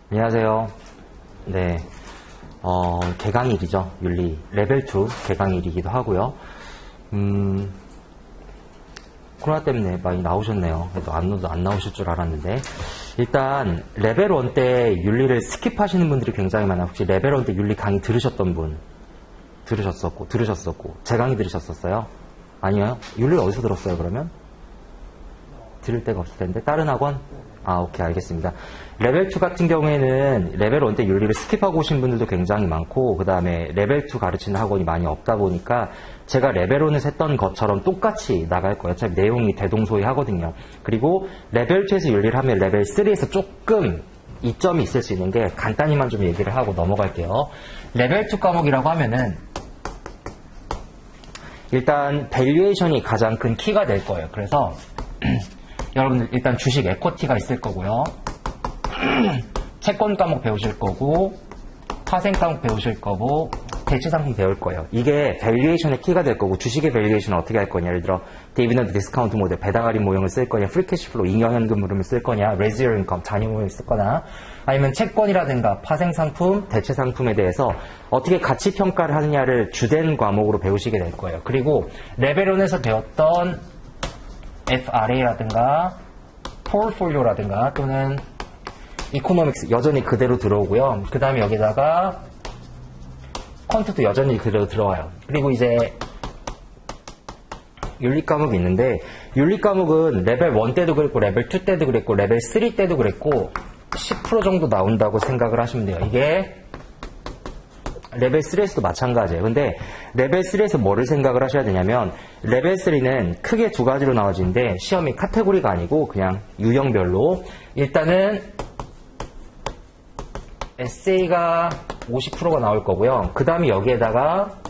안녕하세요. 네, 개강일이죠. 윤리 레벨 2 개강일이기도 하고요. 코로나 때문에 많이 나오셨네요. 그래도 안 나오실 줄 알았는데 일단 레벨 1 때 윤리를 스킵하시는 분들이 굉장히 많아요. 혹시 레벨 1 때 윤리 강의 들으셨던 분 들으셨었고 제 강의 들으셨었어요? 아니요? 윤리를 어디서 들었어요 그러면? 들을 데가 없을 텐데 다른 학원? 아, 오케이, 알겠습니다. 레벨 2 같은 경우에는 레벨 1 때 윤리를 스킵하고 오신 분들도 굉장히 많고, 그 다음에 레벨 2 가르치는 학원이 많이 없다 보니까 제가 레벨 1에서 했던 것처럼 똑같이 나갈 거예요. 어차피 내용이 대동소이하거든요. 그리고 레벨 2에서 윤리를 하면 레벨 3에서 조금 이점이 있을 수 있는 게 간단히만 좀 얘기를 하고 넘어갈게요. 레벨 2 과목이라고 하면은 일단 밸류에이션이 가장 큰 키가 될 거예요. 그래서 여러분들 일단 주식 에코티가 있을 거고요. 채권 과목 배우실 거고, 파생 과목 배우실 거고, 대체 상품 배울 거예요. 이게 밸류에이션의 키가 될 거고, 주식의 밸류에이션을 어떻게 할 거냐. 예를 들어 디비던드 디스카운트 모델, 배당 할인 모형을 쓸 거냐, 프리캐시 플로우, 잉여현금 흐름을 쓸 거냐, 레지얼 인컴, 잔여 모형을 쓸 거나, 아니면 채권이라든가 파생 상품, 대체 상품에 대해서 어떻게 가치 평가를 하느냐를 주된 과목으로 배우시게 될 거예요. 그리고 레벨 1에서 배웠던 FRA라든가 포트폴리오라든가 또는 이코노믹스 여전히 그대로 들어오고요. 그 다음에 여기다가 퀀트도 여전히 그대로 들어와요. 그리고 이제 윤리 과목이 있는데 윤리 과목은 레벨 1 때도 그랬고 레벨 2 때도 그랬고 레벨 3 때도 그랬고 10% 정도 나온다고 생각을 하시면 돼요. 이게 레벨 3에서도 마찬가지예요. 근데 레벨 3에서 뭐를 생각을 하셔야 되냐면 레벨 3는 크게 두 가지로 나눠지는데 시험이 카테고리가 아니고 그냥 유형별로 일단은 에세이가 50%가 나올 거고요. 그 다음에 여기에다가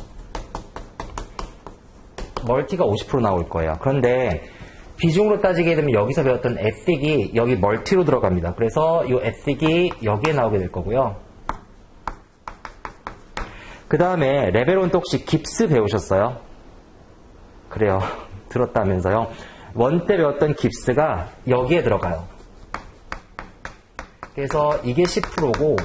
멀티가 50% 나올 거예요. 그런데 비중으로 따지게 되면 여기서 배웠던 에틱이 여기 멀티로 들어갑니다. 그래서 이 에틱이 여기에 나오게 될 거고요. 그 다음에 레벨 1 때 혹시 깁스 배우셨어요? 그래요. 들었다면서요. 1 때 배웠던 깁스가 여기에 들어가요. 그래서 이게 10%고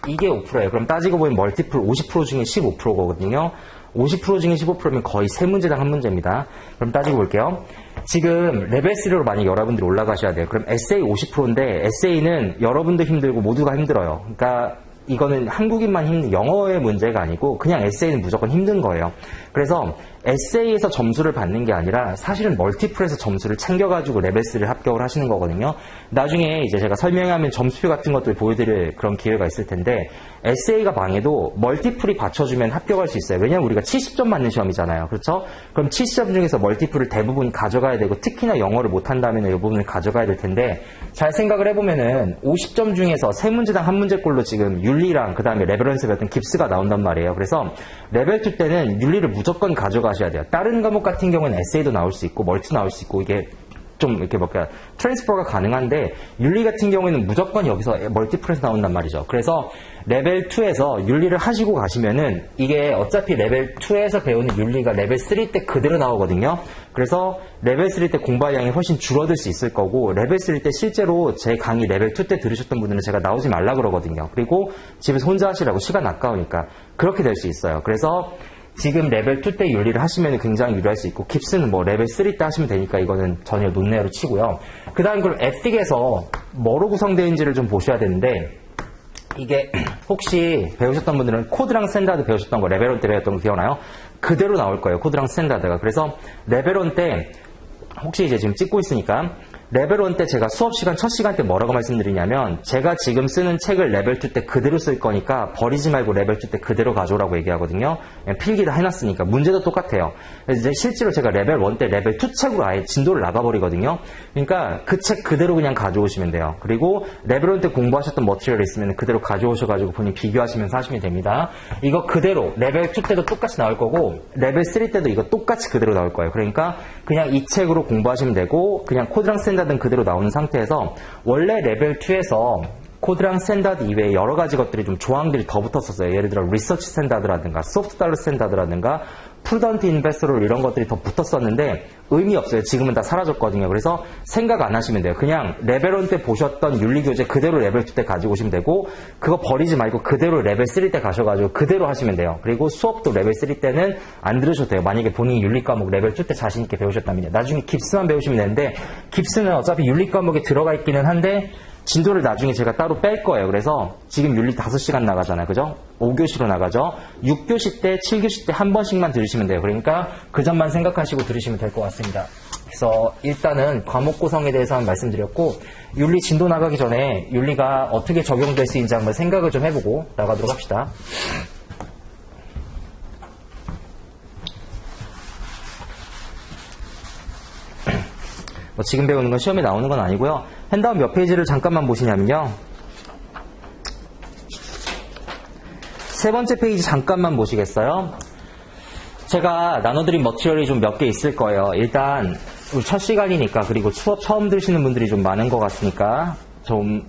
이게 5%예요. 그럼 따지고 보면 멀티플 50% 중에 15%거든요. 50% 중에 15%면 거의 3문제당 1문제입니다. 그럼 따지고 볼게요. 지금 레벨 3로 만약 여러분들이 올라가셔야 돼요. 그럼 에세이 50%인데 에세이는 여러분도 힘들고 모두가 힘들어요. 그러니까 이거는 한국인만 힘든 영어의 문제가 아니고 그냥 에세이는 무조건 힘든 거예요. 그래서 에세이에서 점수를 받는 게 아니라 사실은 멀티플에서 점수를 챙겨가지고 레벨 3를 합격을 하시는 거거든요. 나중에 이제 제가 설명하면 점수표 같은 것들 보여드릴 그런 기회가 있을 텐데 에세이가 망해도 멀티플이 받쳐주면 합격할 수 있어요. 왜냐면 우리가 70점 맞는 시험이잖아요. 그렇죠? 그럼 70점 중에서 멀티플을 대부분 가져가야 되고 특히나 영어를 못한다면 이 부분을 가져가야 될 텐데 잘 생각을 해보면은 50점 중에서 3문제당 1문제꼴로 지금 윤리랑 그 다음에 레벨 1에서 배웠던 깁스가 나온단 말이에요. 그래서 레벨 2 때는 윤리를 무조건 가져가셔야 돼요. 다른 과목 같은 경우는 에세이도 나올 수 있고 멀티도 나올 수 있고 이게 좀 이렇게 뭔가 트랜스퍼가 가능한데 윤리 같은 경우에는 무조건 여기서 멀티플에서 나온단 말이죠. 그래서 레벨 2에서 윤리를 하시고 가시면은 이게 어차피 레벨 2에서 배우는 윤리가 레벨 3 때 그대로 나오거든요. 그래서 레벨 3 때 공부할 양이 훨씬 줄어들 수 있을 거고 레벨 3 때 실제로 제 강의 레벨 2 때 들으셨던 분들은 제가 나오지 말라 그러거든요. 그리고 집에서 혼자 하시라고 시간 아까우니까 그렇게 될 수 있어요. 그래서 지금 레벨 2 때 윤리를 하시면 굉장히 유리할 수 있고 깁스는 뭐 레벨 3 때 하시면 되니까 이거는 전혀 논외로 치고요. 그 다음 그럼 에틱에서 뭐로 구성되어 있는지를 좀 보셔야 되는데 이게 혹시 배우셨던 분들은 코드랑 스탠다드 배우셨던 거 레벨 1 때 배웠던 거 기억나요? 그대로 나올 거예요. 코드랑 스탠다드가. 그래서 레벨 1 때 혹시 이제 지금 찍고 있으니까 레벨 1 때 제가 수업 시간 첫 시간 때 뭐라고 말씀드리냐면 제가 지금 쓰는 책을 레벨 2 때 그대로 쓸 거니까 버리지 말고 레벨 2 때 그대로 가져오라고 얘기하거든요. 필기 다 해놨으니까 문제도 똑같아요. 그래서 이제 실제로 제가 레벨 1 때 레벨 2 책으로 아예 진도를 나가버리거든요. 그러니까 그 책 그대로 그냥 가져오시면 돼요. 그리고 레벨 1 때 공부하셨던 머티리얼이 있으면 그대로 가져오셔가지고 본인 비교하시면서 하시면 됩니다. 이거 그대로 레벨 2 때도 똑같이 나올 거고 레벨 3 때도 이거 똑같이 그대로 나올 거예요. 그러니까 그냥 이 책으로 공부하시면 되고 그냥 코드랑 스탠다드는 그대로 나오는 상태에서 원래 레벨 2에서 코드랑 스탠다드 이외에 여러 가지 것들이 좀 조항들이 더 붙었었어요. 예를 들어 리서치 스탠다드라든가 소프트 달러 스탠다드라든가 프루던트 인베스트롤 이런 것들이 더 붙었었는데 의미 없어요. 지금은 다 사라졌거든요. 그래서 생각 안 하시면 돼요. 그냥 레벨 1 때 보셨던 윤리교재 그대로 레벨 2 때 가지고 오시면 되고 그거 버리지 말고 그대로 레벨 3 때 가셔가지고 그대로 하시면 돼요. 그리고 수업도 레벨 3 때는 안 들으셔도 돼요. 만약에 본인이 윤리 과목 레벨 2 때 자신 있게 배우셨다면요. 나중에 깁스만 배우시면 되는데 깁스는 어차피 윤리 과목에 들어가 있기는 한데 진도를 나중에 제가 따로 뺄 거예요. 그래서 지금 윤리 5시간 나가잖아요. 그죠? 5교시로 나가죠. 6교시 때, 7교시 때 한 번씩만 들으시면 돼요. 그러니까 그 점만 생각하시고 들으시면 될 것 같습니다. 그래서 일단은 과목 구성에 대해서 한 말씀드렸고 윤리 진도 나가기 전에 윤리가 어떻게 적용될 수 있는지 한번 생각을 좀 해보고 나가도록 합시다. 지금 배우는 건 시험에 나오는 건 아니고요. 핸드아웃 몇 페이지를 잠깐만 보시냐면요. 세 번째 페이지 잠깐만 보시겠어요? 제가 나눠드린 머티리얼이 좀 몇 개 있을 거예요. 일단 우리 첫 시간이니까 그리고 수업 처음 들으시는 분들이 좀 많은 것 같으니까 좀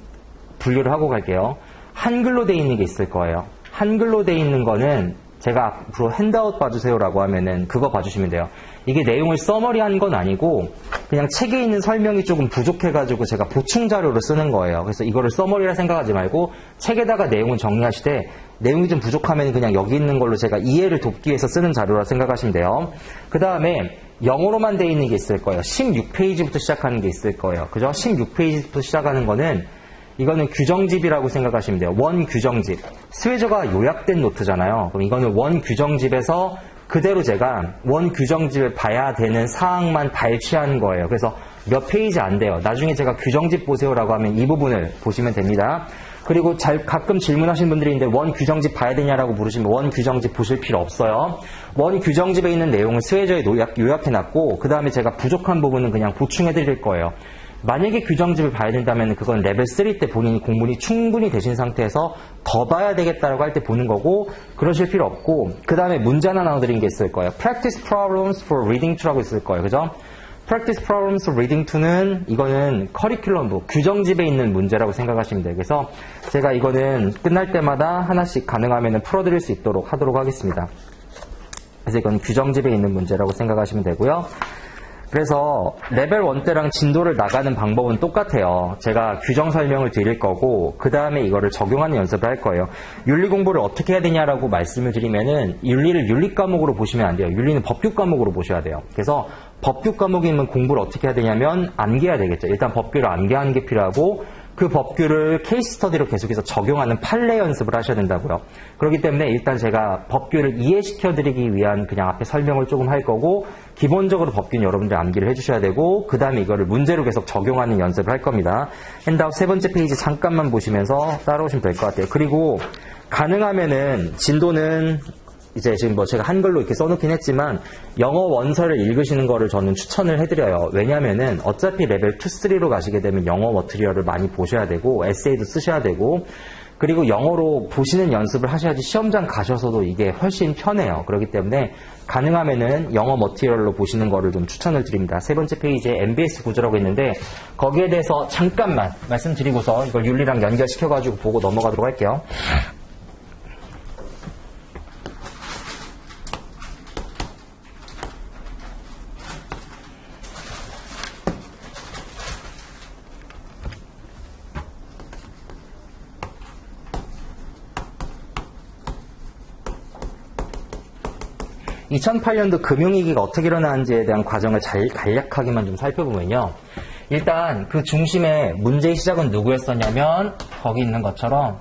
분류를 하고 갈게요. 한글로 돼 있는 게 있을 거예요. 한글로 돼 있는 거는 제가 앞으로 핸드아웃 봐주세요라고 하면은 그거 봐주시면 돼요. 이게 내용을 서머리한 건 아니고 그냥 책에 있는 설명이 조금 부족해가지고 제가 보충 자료로 쓰는 거예요. 그래서 이거를 서머리라 생각하지 말고 책에다가 내용을 정리하시되 내용이 좀 부족하면 그냥 여기 있는 걸로 제가 이해를 돕기 위해서 쓰는 자료라 생각하시면 돼요. 그 다음에 영어로만 돼 있는 게 있을 거예요. 16페이지부터 시작하는 게 있을 거예요. 그죠? 16페이지부터 시작하는 거는 이거는 규정집이라고 생각하시면 돼요. 원 규정집. 스웨저가 요약된 노트잖아요. 그럼 이거는 원 규정집에서 그대로 제가 원 규정집을 봐야 되는 사항만 발췌한 거예요. 그래서 몇 페이지 안 돼요. 나중에 제가 규정집 보세요라고 하면 이 부분을 보시면 됩니다. 그리고 가끔 질문하시는 분들이 있는데 원 규정집 봐야 되냐라고 물으시면 원 규정집 보실 필요 없어요. 원 규정집에 있는 내용을 스웨저에 요약해놨고 그 다음에 제가 부족한 부분은 그냥 보충해드릴 거예요. 만약에 규정집을 봐야 된다면 그건 레벨 3 때 본인이 공부이 충분히 되신 상태에서 더 봐야 되겠다라고 할 때 보는 거고 그러실 필요 없고 그 다음에 문제 하나 나눠드린 게 있을 거예요. Practice Problems for Reading 2라고 있을 거예요. 그죠? Practice Problems for Reading 2는 이거는 커리큘럼북, 규정집에 있는 문제라고 생각하시면 돼요. 그래서 제가 이거는 끝날 때마다 하나씩 가능하면 풀어드릴 수 있도록 하도록 하겠습니다. 그래서 이건 규정집에 있는 문제라고 생각하시면 되고요. 그래서 레벨 1 때랑 진도를 나가는 방법은 똑같아요. 제가 규정 설명을 드릴 거고 그 다음에 이거를 적용하는 연습을 할 거예요. 윤리 공부를 어떻게 해야 되냐라고 말씀을 드리면은 윤리를 윤리 과목으로 보시면 안 돼요. 윤리는 법규 과목으로 보셔야 돼요. 그래서 법규 과목이면 공부를 어떻게 해야 되냐면 암기해야 되겠죠. 일단 법규를 암기하는 게 필요하고 그 법규를 케이스 스터디로 계속해서 적용하는 판례 연습을 하셔야 된다고요. 그렇기 때문에 일단 제가 법규를 이해시켜 드리기 위한 그냥 앞에 설명을 조금 할 거고 기본적으로 법규는 여러분들 암기를 해주셔야 되고 그 다음에 이거를 문제로 계속 적용하는 연습을 할 겁니다. 핸드아웃 세 번째 페이지 잠깐만 보시면서 따라오시면 될 것 같아요. 그리고 가능하면은 진도는 이제 지금 뭐 제가 한글로 이렇게 써놓긴 했지만 영어 원서를 읽으시는 거를 저는 추천을 해드려요. 왜냐면은 어차피 레벨 2, 3로 가시게 되면 영어 머티리얼을 많이 보셔야 되고 에세이도 쓰셔야 되고 그리고 영어로 보시는 연습을 하셔야지 시험장 가셔서도 이게 훨씬 편해요. 그렇기 때문에 가능하면은 영어 머티리얼로 보시는 거를 좀 추천을 드립니다. 세 번째 페이지에 MBS 구조라고 있는데 거기에 대해서 잠깐만 말씀드리고서 이걸 윤리랑 연결시켜가지고 보고 넘어가도록 할게요. 2008년도 금융위기가 어떻게 일어나는지에 대한 과정을 잘 간략하게만 좀 살펴보면요. 일단 그 중심에 문제의 시작은 누구였었냐면 거기 있는 것처럼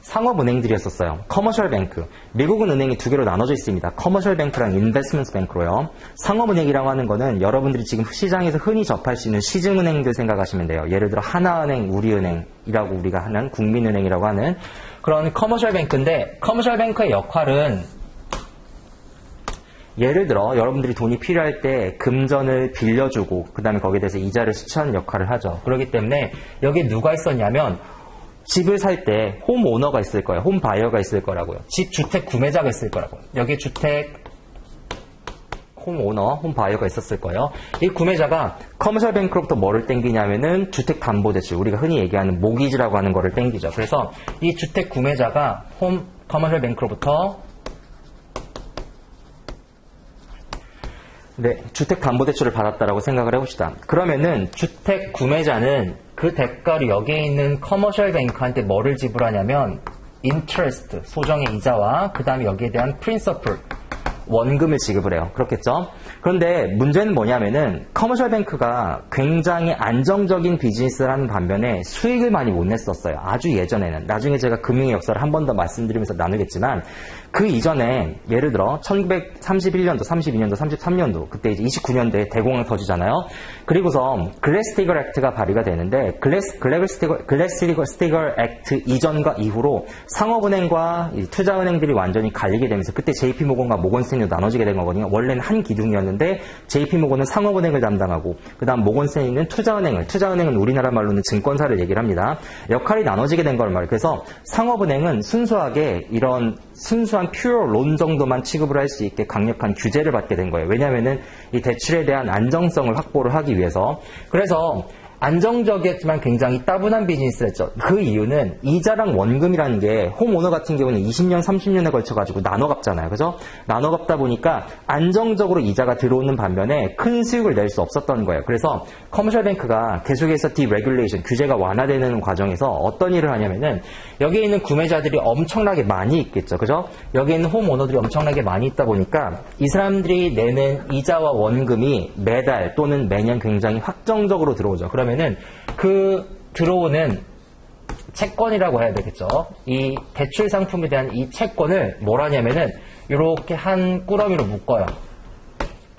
상업은행들이었었어요. 커머셜 뱅크. 미국은 은행이 두 개로 나눠져 있습니다. 커머셜 뱅크랑 인베스트먼트 뱅크로요. 상업은행이라고 하는 거는 여러분들이 지금 시장에서 흔히 접할 수 있는 시중은행들 생각하시면 돼요. 예를 들어 하나은행, 우리은행이라고 우리가 하는 국민은행이라고 하는 그런 커머셜 뱅크인데 커머셜 뱅크의 역할은 예를 들어 여러분들이 돈이 필요할 때 금전을 빌려주고 그 다음에 거기에 대해서 이자를 수취하는 역할을 하죠. 그렇기 때문에 여기에 누가 있었냐면 집을 살 때 홈 오너가 있을 거예요. 홈 바이어가 있을 거라고요. 집 주택 구매자가 있을 거라고. 여기 주택 홈 오너, 홈 바이어가 있었을 거예요. 이 구매자가 커머셜 뱅크로부터 뭐를 땡기냐면은 주택담보대출, 우리가 흔히 얘기하는 모기지라고 하는 거를 땡기죠. 그래서 이 주택 구매자가 홈 커머셜 뱅크로부터 주택담보대출을 받았다라고 생각을 해봅시다. 그러면은 주택 구매자는 그 대가로 여기에 있는 커머셜 뱅크한테 뭐를 지불하냐면 interest, 소정의 이자와 그 다음에 여기에 대한 principal, 원금을 지급을 해요. 그렇겠죠? 그런데 문제는 뭐냐면은 커머셜 뱅크가 굉장히 안정적인 비즈니스를 하는 반면에 수익을 많이 못 냈었어요. 아주 예전에는. 나중에 제가 금융의 역사를 한 번 더 말씀드리면서 나누겠지만 그 이전에 예를 들어 1931년도, 32년도, 33년도 그때 이제 29년도에 대공황 터지잖아요. 그리고서 글래스-스티글 액트가 발의가 되는데 글래스-스티글 액트 이전과 이후로 상업은행과 투자은행들이 완전히 갈리게 되면서 그때 JP모건과 모건스탠리로 나눠지게 된 거거든요. 원래는 한 기둥이었는데 JP모건은 상업은행을 담당하고 그 다음 모건스탠리는 투자은행은 우리나라 말로는 증권사를 얘기를 합니다. 역할이 나눠지게 된 걸 말이에요. 그래서 상업은행은 순수하게 이런 순수한 퓨어 론 정도만 취급을 할 수 있게 강력한 규제를 받게 된 거예요. 왜냐하면은 이 대출에 대한 안정성을 확보를 하기 위해서. 그래서 안정적이었지만 굉장히 따분한 비즈니스를 했죠. 그 이유는 이자랑 원금이라는 게 홈오너 같은 경우는 20년, 30년에 걸쳐가지고 나눠 갚잖아요. 그죠? 나눠 갚다 보니까 안정적으로 이자가 들어오는 반면에 큰 수익을 낼 수 없었던 거예요. 그래서 커머셜 뱅크가 계속해서 디레귤레이션, 규제가 완화되는 과정에서 어떤 일을 하냐면은 여기에 있는 구매자들이 엄청나게 많이 있겠죠. 그죠? 여기에 있는 홈오너들이 엄청나게 많이 있다 보니까 이 사람들이 내는 이자와 원금이 매달 또는 매년 굉장히 확정적으로 들어오죠. 그러면은 그 들어오는 채권이라고 해야 되겠죠. 이 대출 상품에 대한 이 채권을 뭘 하냐면은 이렇게 한 꾸러미로 묶어요.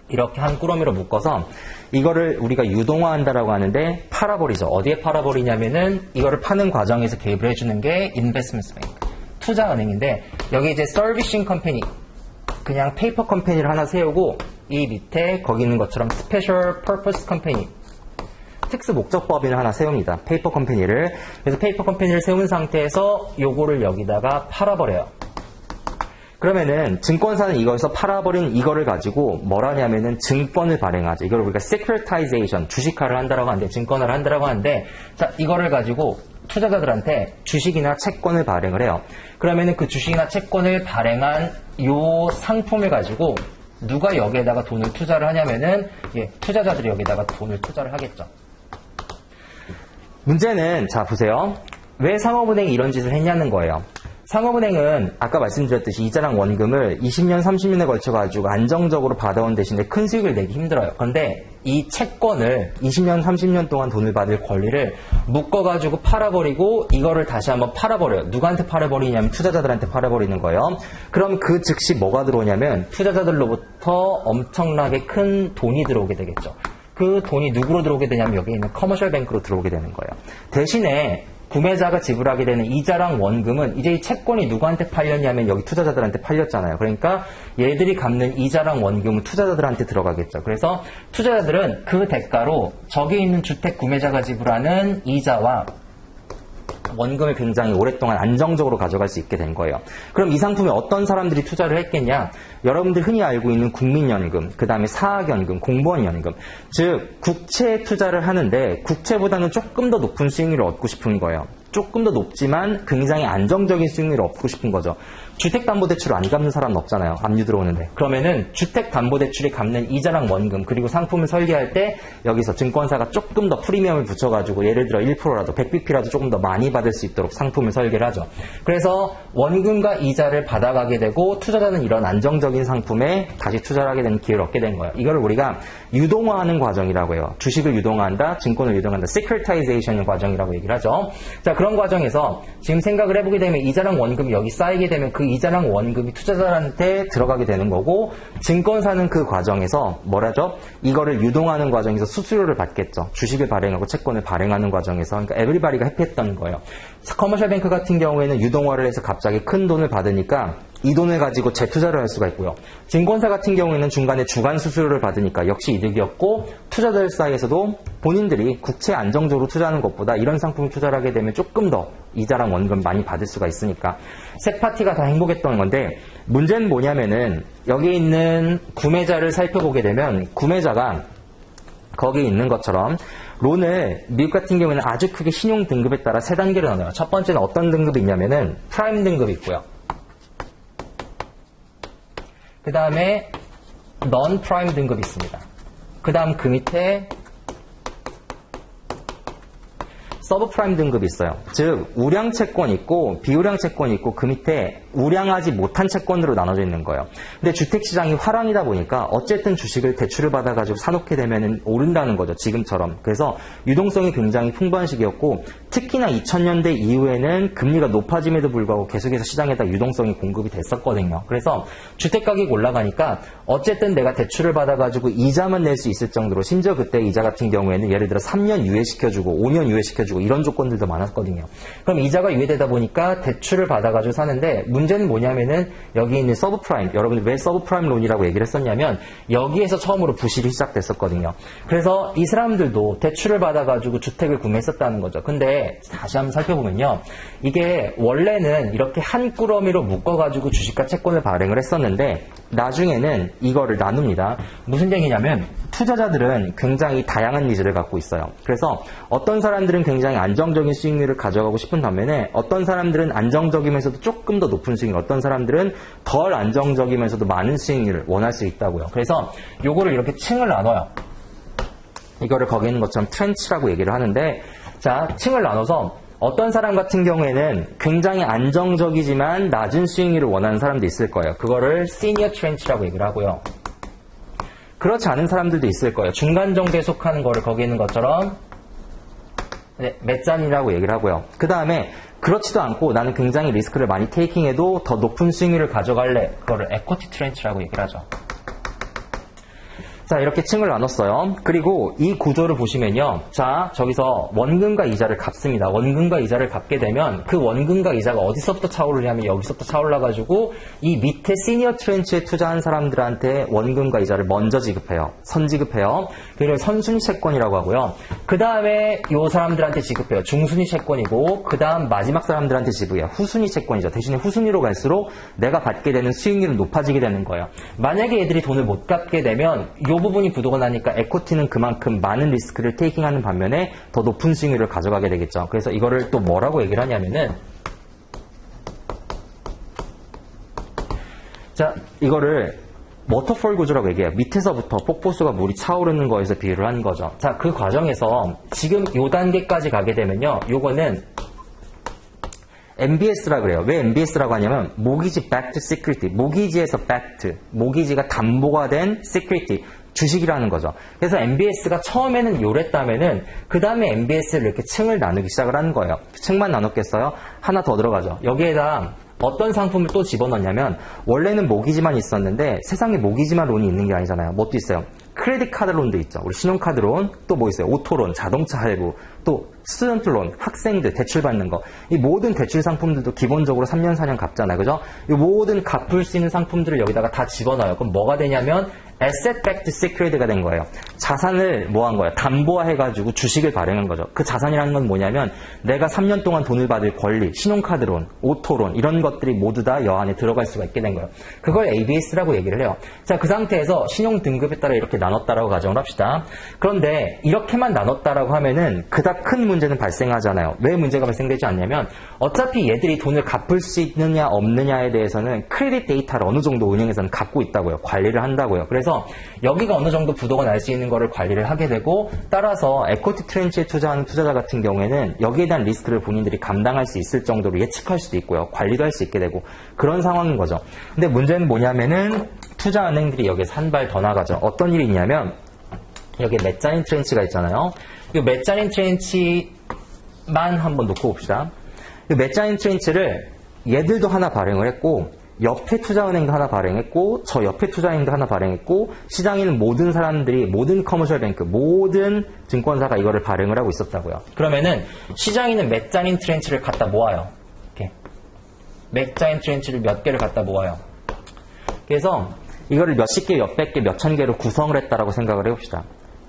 이렇게 한 꾸러미로 묶어서 이거를 우리가 유동화한다라고 하는데 팔아버리죠. 어디에 팔아버리냐면은 이거를 파는 과정에서 개입을 해주는 게 인베스트먼트 뱅크, 투자은행인데 여기 이제 서비싱 컴퍼니, 그냥 페이퍼 컴퍼니를 하나 세우고 이 밑에 거기 있는 것처럼 스페셜 퍼포스 컴퍼니, 특수 목적법인을 하나 세웁니다. 페이퍼 컴퍼니를. 그래서 페이퍼 컴퍼니를 세운 상태에서 요거를 여기다가 팔아버려요. 그러면은 증권사는 이거에서 팔아버린 이거를 가지고 뭘 하냐면은 증권을 발행하죠. 이걸 우리가 securitization, 주식화를 한다라고 하는데, 증권화를 한다라고 하는데, 자, 이거를 가지고 투자자들한테 주식이나 채권을 발행을 해요. 그러면은 그 주식이나 채권을 발행한 요 상품을 가지고 누가 여기에다가 돈을 투자를 하냐면은, 투자자들이 여기다가 돈을 투자를 하겠죠. 문제는, 자, 보세요. 왜 상업은행이 이런 짓을 했냐는 거예요. 상업은행은 아까 말씀드렸듯이 이자랑 원금을 20년, 30년에 걸쳐가지고 안정적으로 받아온 대신에 큰 수익을 내기 힘들어요. 그런데 이 채권을 20년, 30년 동안 돈을 받을 권리를 묶어가지고 팔아버리고 이거를 다시 한번 팔아버려요. 누구한테 팔아버리냐면 투자자들한테 팔아버리는 거예요. 그럼 그 즉시 뭐가 들어오냐면 투자자들로부터 엄청나게 큰 돈이 들어오게 되겠죠. 그 돈이 누구로 들어오게 되냐면 여기 있는 커머셜 뱅크로 들어오게 되는 거예요. 대신에 구매자가 지불하게 되는 이자랑 원금은 이제 이 채권이 누구한테 팔렸냐면 여기 투자자들한테 팔렸잖아요. 그러니까 얘들이 갚는 이자랑 원금은 투자자들한테 들어가겠죠. 그래서 투자자들은 그 대가로 저기 있는 주택 구매자가 지불하는 이자와 원금을 굉장히 오랫동안 안정적으로 가져갈 수 있게 된 거예요. 그럼 이 상품에 어떤 사람들이 투자를 했겠냐? 여러분들 흔히 알고 있는 국민연금, 그 다음에 사학연금, 공무원연금, 즉 국채에 투자를 하는데 국채보다는 조금 더 높은 수익률을 얻고 싶은 거예요. 조금 더 높지만 굉장히 안정적인 수익률을 얻고 싶은 거죠. 주택담보대출을 안 갚는 사람은 없잖아요. 압류 들어오는데. 그러면은 주택담보대출이 갚는 이자랑 원금, 그리고 상품을 설계할 때 여기서 증권사가 조금 더 프리미엄을 붙여가지고 예를 들어 1%라도 100bp라도 조금 더 많이 받을 수 있도록 상품을 설계를 하죠. 그래서 원금과 이자를 받아가게 되고 투자자는 이런 안정적인 상품에 다시 투자를 하게 되는 기회를 얻게 된 거예요. 이걸 우리가 유동화하는 과정이라고 해요. 주식을 유동화한다, 증권을 유동한다, securitization 과정이라고 얘기를 하죠. 자, 그런 과정에서 지금 생각을 해보게 되면 이자랑 원금이 여기 쌓이게 되면 그 이자랑 원금이 투자자한테 들어가게 되는 거고, 증권사는 그 과정에서 뭐라죠? 이거를 유동하는 과정에서 수수료를 받겠죠. 주식을 발행하고 채권을 발행하는 과정에서. 그러니까 에브리바디가 해피했던 거예요. 커머셜 뱅크 같은 경우에는 유동화를 해서 갑자기 큰 돈을 받으니까 이 돈을 가지고 재투자를 할 수가 있고요. 증권사 같은 경우에는 중간에 주간 수수료를 받으니까 역시 이득이었고, 투자자들 사이에서도 본인들이 국채 안정적으로 투자하는 것보다 이런 상품을 투자를 하게 되면 조금 더 이자랑 원금 많이 받을 수가 있으니까. 세 파티가 다 행복했던 건데 문제는 뭐냐면은 여기 있는 구매자를 살펴보게 되면 구매자가 거기 있는 것처럼 론을 미국 같은 경우에는 아주 크게 신용 등급에 따라 세 단계로 나눠요. 첫 번째는 어떤 등급이 있냐면은 프라임 등급이 있고요. 그 다음에 넌 프라임 등급이 있습니다. 그 다음 그 밑에 서브 프라임 등급이 있어요. 즉 우량 채권이 있고 비우량 채권이 있고 그 밑에 우량하지 못한 채권으로 나눠져 있는 거예요. 근데 주택시장이 화랑이다 보니까 어쨌든 주식을 대출을 받아가지고 사놓게 되면 오른다는 거죠. 지금처럼. 그래서 유동성이 굉장히 풍부한 시기였고 특히나 2000년대 이후에는 금리가 높아짐에도 불구하고 계속해서 시장에다 유동성이 공급이 됐었거든요. 그래서 주택가격이 올라가니까 어쨌든 내가 대출을 받아가지고 이자만 낼 수 있을 정도로 심지어 그때 이자 같은 경우에는 예를 들어 3년 유예시켜주고 5년 유예시켜주고 이런 조건들도 많았거든요. 그럼 이자가 유예되다 보니까 대출을 받아가지고 사는데 문제는 뭐냐면은 여기 있는 서브프라임, 여러분들 왜 서브프라임 론이라고 얘기를 했었냐면 여기에서 처음으로 부실이 시작됐었거든요. 그래서 이 사람들도 대출을 받아가지고 주택을 구매했었다는 거죠. 근데 다시 한번 살펴보면요. 이게 원래는 이렇게 한 꾸러미로 묶어가지고 주식과 채권을 발행을 했었는데 나중에는 이거를 나눕니다. 무슨 얘기냐면 투자자들은 굉장히 다양한 니즈를 갖고 있어요. 그래서 어떤 사람들은 굉장히 안정적인 수익률을 가져가고 싶은 반면에 어떤 사람들은 안정적이면서도 조금 더 높은 수익률, 어떤 사람들은 덜 안정적이면서도 많은 수익률을 원할 수 있다고요. 그래서 요거를 이렇게 층을 나눠요. 이거를 거기 있는 것처럼 트렌치라고 얘기를 하는데 자, 층을 나눠서 어떤 사람 같은 경우에는 굉장히 안정적이지만 낮은 수익률을 원하는 사람도 있을 거예요. 그거를 시니어 트렌치라고 얘기를 하고요. 그렇지 않은 사람들도 있을 거예요. 중간 정도에 속하는 거를 거기 있는 것처럼 맷잔이라고 얘기를 하고요. 그 다음에 그렇지도 않고 나는 굉장히 리스크를 많이 테이킹해도 더 높은 수익률을 가져갈래. 그거를 에쿼티 트렌치라고 얘기를 하죠. 자, 이렇게 층을 나눴어요. 그리고 이 구조를 보시면요. 자, 저기서 원금과 이자를 갚습니다. 원금과 이자를 갚게 되면 그 원금과 이자가 어디서부터 차오르냐면 여기서부터 차올라가지고 이 밑에 시니어 트렌치에 투자한 사람들한테 원금과 이자를 먼저 지급해요. 선지급해요. 그리고 선순위 채권이라고 하고요. 그 다음에 이 사람들한테 지급해요. 중순위 채권이고 그 다음 마지막 사람들한테 지급해요. 후순위 채권이죠. 대신에 후순위로 갈수록 내가 받게 되는 수익률은 높아지게 되는 거예요. 만약에 얘들이 돈을 못 갚게 되면 이 부분이 부도가 나니까 에코티는 그만큼 많은 리스크를 테이킹하는 반면에 더 높은 수익률을 가져가게 되겠죠. 그래서 이거를 또 뭐라고 얘기를 하냐면은 자, 이거를 워터폴 구조라고 얘기해요. 밑에서부터 폭포수가 물이 차오르는 거에서 비유를 한 거죠. 자, 그 과정에서 지금 요 단계까지 가게 되면요. 요거는 MBS라 그래요. 왜 MBS라고 하냐면 모기지 backed security, 모기지에서 backed, 모기지가 담보가 된 security, 주식이라는 거죠. 그래서 MBS가 처음에는 요랬다면은 그 다음에 MBS를 이렇게 층을 나누기 시작을 하는 거예요. 층만 나눴겠어요? 하나 더 들어가죠. 여기에다 어떤 상품을 또 집어넣냐면 원래는 모기지만 있었는데 세상에 모기지만 론이 있는 게 아니잖아요. 뭣도 있어요. 크레딧 카드 론도 있죠. 우리 신용카드 론, 또 뭐 있어요? 오토론, 자동차 할부, 또 스튜던트 론, 학생들 대출 받는 거. 이 모든 대출 상품들도 기본적으로 3년, 4년 갚잖아요. 그죠? 이 모든 갚을 수 있는 상품들을 여기다가 다 집어넣어요. 그럼 뭐가 되냐면 Asset Backed Security가 된 거예요. 자산을 뭐 한 거예요? 담보화해가지고 주식을 발행한 거죠. 그 자산이라는 건 뭐냐면 내가 3년 동안 돈을 받을 권리, 신용카드론, 오토론 이런 것들이 모두 다 여 안에 들어갈 수가 있게 된 거예요. 그걸 ABS라고 얘기를 해요. 자, 그 상태에서 신용 등급에 따라 이렇게 나눴다라고 가정을 합시다. 그런데 이렇게만 나눴다라고 하면은 그닥 큰 문제는 발생하잖아요. 왜 문제가 발생되지 않냐면 어차피 얘들이 돈을 갚을 수 있느냐 없느냐에 대해서는 크레딧 데이터를 어느 정도 은행에서는 갖고 있다고요. 관리를 한다고요. 그래서 여기가 어느 정도 부도가 날 수 있는 거를 관리를 하게 되고 따라서 에쿼티 트렌치에 투자하는 투자자 같은 경우에는 여기에 대한 리스크를 본인들이 감당할 수 있을 정도로 예측할 수도 있고요. 관리도 할 수 있게 되고 그런 상황인 거죠. 근데 문제는 뭐냐면은 투자은행들이 여기서 한 발 더 나가죠. 어떤 일이 있냐면 여기 메자닌 트렌치가 있잖아요. 이 메자닌 트렌치만 한번 놓고 봅시다. 이 메자닌 트렌치를 얘들도 하나 발행을 했고 옆에 투자은행도 하나 발행했고 저 옆에 투자은행도 하나 발행했고 시장에 있는 모든 사람들이 모든 커머셜 뱅크 모든 증권사가 이거를 발행을 하고 있었다고요. 그러면은 시장에 있는 메자닌 트렌치를 갖다 모아요. 이렇게 메자닌 트렌치를 몇 개를 갖다 모아요. 그래서 이거를 몇십 개, 몇백 개, 몇천 개로 구성을 했다라고 생각을 해봅시다.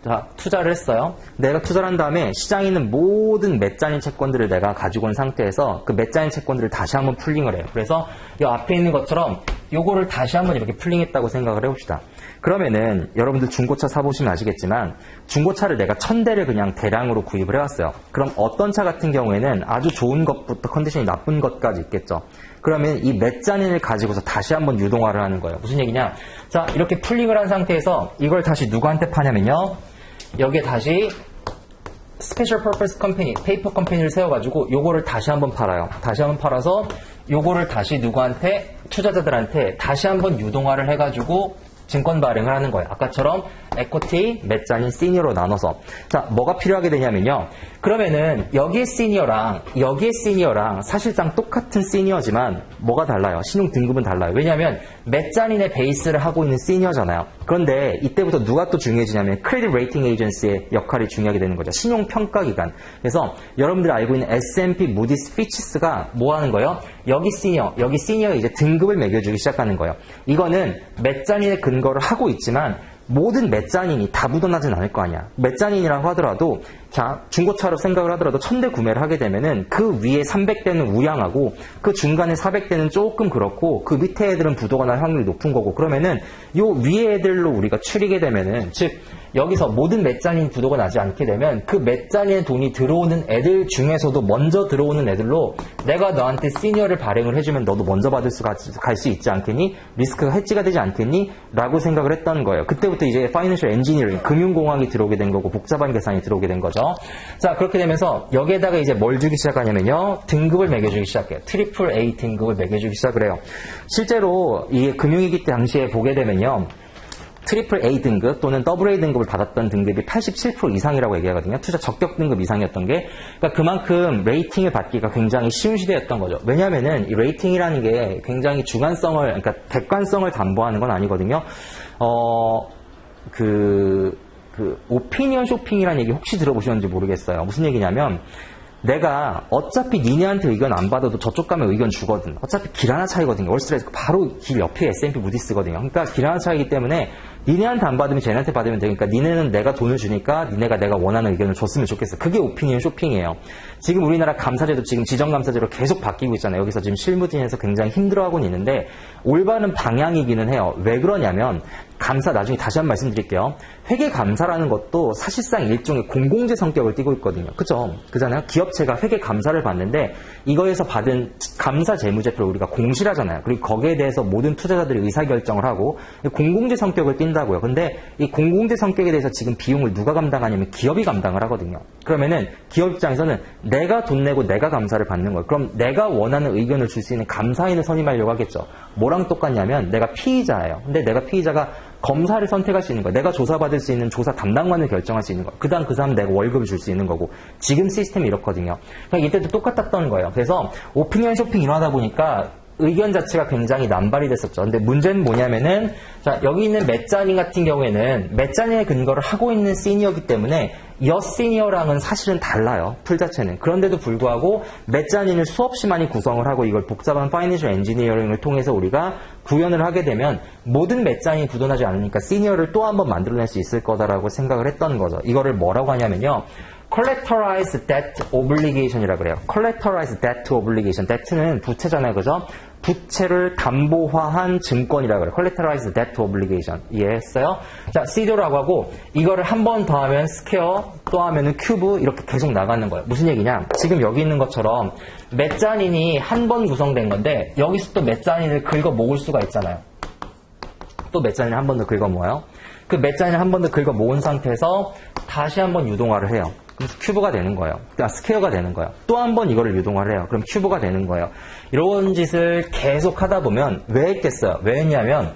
자, 투자를 했어요. 내가 투자를 한 다음에 시장에 있는 모든 메자닌 채권들을 내가 가지고 온 상태에서 그 메자닌 채권들을 다시 한번 풀링을 해요. 그래서 이 앞에 있는 것처럼 요거를 다시 한번 이렇게 풀링했다고 생각을 해봅시다. 그러면은 여러분들 중고차 사보시면 아시겠지만 중고차를 내가 1000대를 그냥 대량으로 구입을 해왔어요. 그럼 어떤 차 같은 경우에는 아주 좋은 것부터 컨디션이 나쁜 것까지 있겠죠. 그러면 이 메자닌을 가지고서 다시 한번 유동화를 하는 거예요. 무슨 얘기냐? 자, 이렇게 풀링을 한 상태에서 이걸 다시 누구한테 파냐면요. 여기에 다시 스페셜 퍼포스 컴퍼니, 페이퍼 컴퍼니를 세워가지고 요거를 다시 한번 팔아요. 다시 한번 팔아서 요거를 다시 누구한테? 투자자들한테 다시 한번 유동화를 해가지고 증권 발행을 하는 거예요. 아까처럼 에코티, 메자닌, 시니어로 나눠서. 자, 뭐가 필요하게 되냐면요. 그러면은 여기에 시니어랑 사실상 똑같은 시니어지만 뭐가 달라요? 신용 등급은 달라요. 왜냐하면 메자닌의 베이스를 하고 있는 시니어잖아요. 그런데 이때부터 누가 또 중요해지냐면 크레딧 레이팅 에이전시의 역할이 중요하게 되는 거죠. 신용 평가 기관. 그래서 여러분들이 알고 있는 S&P, 무디스, 피치스가 뭐 하는 거예요? 여기 시니어에 이제 등급을 매겨주기 시작하는 거예요. 이거는 메자닌의 근거를 하고 있지만 모든 메자닌이 다 묻어나진 않을 거 아니야. 메자닌이라고 하더라도 자, 중고차로 생각을 하더라도 1000대 구매를 하게 되면은 그 위에 300대는 우량하고 그 중간에 400대는 조금 그렇고 그 밑에 애들은 부도가 날 확률이 높은 거고 그러면은 요 위에 애들로 우리가 추리게 되면은 즉 여기서 모든 메자닌 부도가 나지 않게 되면 그 메자닌에 돈이 들어오는 애들 중에서도 먼저 들어오는 애들로 내가 너한테 시니어를 발행을 해주면 너도 먼저 받을 수 갈 수 있지 않겠니? 리스크가 해지가 되지 않겠니? 라고 생각을 했던 거예요. 그때부터 이제 파이낸셜 엔지니어링, 금융공학이 들어오게 된 거고 복잡한 계산이 들어오게 된 거죠. 자, 그렇게 되면서 여기에다가 이제 뭘 주기 시작하냐면요. 등급을 매겨주기 시작해요. 트리플 A 등급을 매겨주기 시작을 해요. 실제로 이게 금융위기 때 당시에 보게 되면요. 트리플 A 등급 또는 더블 A 등급을 받았던 등급이 87% 이상이라고 얘기하거든요. 투자 적격 등급 이상이었던 게. 그러니까 그만큼 레이팅을 받기가 굉장히 쉬운 시대였던 거죠. 왜냐면은 이 레이팅이라는 게 굉장히 주관성을, 그러니까 객관성을 담보하는 건 아니거든요. 오피니언 쇼핑이라는 얘기 혹시 들어보셨는지 모르겠어요. 무슨 얘기냐면, 내가 어차피 니네한테 의견 안 받아도 저쪽 가면 의견 주거든. 어차피 길 하나 차이거든요. 월스트리트 바로 길 옆에 S&P 무디스거든요. 그러니까 길 하나 차이기 때문에 니네한테 안 받으면 쟤네한테 받으면 되니까 니네는 내가 돈을 주니까 니네가 내가 원하는 의견을 줬으면 좋겠어. 그게 오피니언 쇼핑이에요. 지금 우리나라 감사제도 지금 지정감사제로 계속 바뀌고 있잖아요. 여기서 지금 실무진에서 굉장히 힘들어하고는 있는데 올바른 방향이기는 해요. 왜 그러냐면 감사 나중에 다시 한번 말씀드릴게요. 회계감사라는 것도 사실상 일종의 공공재 성격을 띠고 있거든요. 그죠? 그잖아요. 기업체가 회계감사를 받는데 이거에서 받은 감사 재무제표를 우리가 공시하잖아요. 그리고 거기에 대해서 모든 투자자들이 의사결정을 하고 공공재 성격을 띈다고요. 근데 이 공공재 성격에 대해서 지금 비용을 누가 감당하냐면 기업이 감당을 하거든요. 그러면은 기업 입장에서는 내가 돈 내고 내가 감사를 받는 거예요. 그럼 내가 원하는 의견을 줄 수 있는 감사인을 선임하려고 하겠죠. 뭐랑 똑같냐면 내가 피의자예요. 근데 내가 피의자가 검사를 선택할 수 있는 거예요. 내가 조사받을 수 있는 조사 담당관을 결정할 수 있는 거예요. 그 다음 그 사람 내가 월급을 줄 수 있는 거고 지금 시스템이 이렇거든요. 그러니까 이때도 똑같았던 거예요. 그래서 오피니언 쇼핑 일어나다 보니까 의견 자체가 굉장히 남발이 됐었죠. 근데 문제는 뭐냐면은 자, 여기 있는 메자닌 같은 경우에는 메자닌의 근거를 하고 있는 시니어이기 때문에 여 시니어랑은 사실은 달라요. 풀 자체는. 그런데도 불구하고 메자닌을 수없이 많이 구성을 하고 이걸 복잡한 파이낸셜 엔지니어링을 통해서 우리가 구현을 하게 되면 모든 메자닌이 부도나지 않으니까 시니어를 또 한번 만들어낼 수 있을 거다라고 생각을 했던 거죠. 이거를 뭐라고 하냐면요. Collateralized Debt Obligation이라고 그래요. Collateralized Debt Obligation. Debt는 부채잖아요. 그죠? 부채를 담보화한 증권이라고 그래요. Collateralized Debt Obligation. 이해했어요? 자, CDO라고 하고 이거를 한 번 더 하면 스퀘어, 또 하면은 큐브 이렇게 계속 나가는 거예요. 무슨 얘기냐? 지금 여기 있는 것처럼 메자닌이 한 번 구성된 건데 여기서 또 메자닌을 긁어 모을 수가 있잖아요. 또 메자닌을 한 번 더 긁어 모아요. 그 메자닌을 한 번 더 긁어 모은 상태에서 다시 한 번 유동화를 해요. 그럼 큐브가 되는 거예요. 그러니까 스퀘어가 되는 거예요. 또 한 번 이거를 유동화를 해요. 그럼 큐브가 되는 거예요. 이런 짓을 계속 하다 보면 왜 했겠어요? 왜 했냐면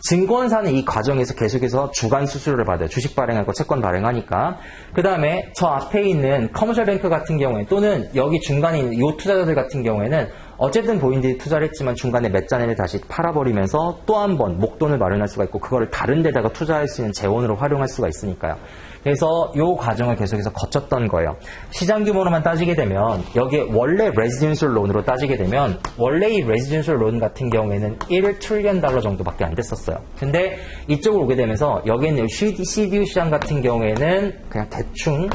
증권사는 이 과정에서 계속해서 주간 수수료를 받아요. 주식 발행하고 채권 발행하니까. 그 다음에 저 앞에 있는 커머셜 뱅크 같은 경우에 또는 여기 중간에 있는 이 투자자들 같은 경우에는 어쨌든 본인들이 투자를 했지만 중간에 메자닌을 다시 팔아버리면서 또 한 번 목돈을 마련할 수가 있고 그거를 다른 데다가 투자할 수 있는 재원으로 활용할 수가 있으니까요. 그래서 이 과정을 계속해서 거쳤던 거예요. 시장 규모로만 따지게 되면 여기에 원래 레지던셜 론으로 따지게 되면 원래 이 레지던셜 론 같은 경우에는 1 트릴리언 달러 정도밖에 안 됐었어요. 근데 이쪽으로 오게 되면서 여기에 있는 CDU 시장 같은 경우에는 그냥 대충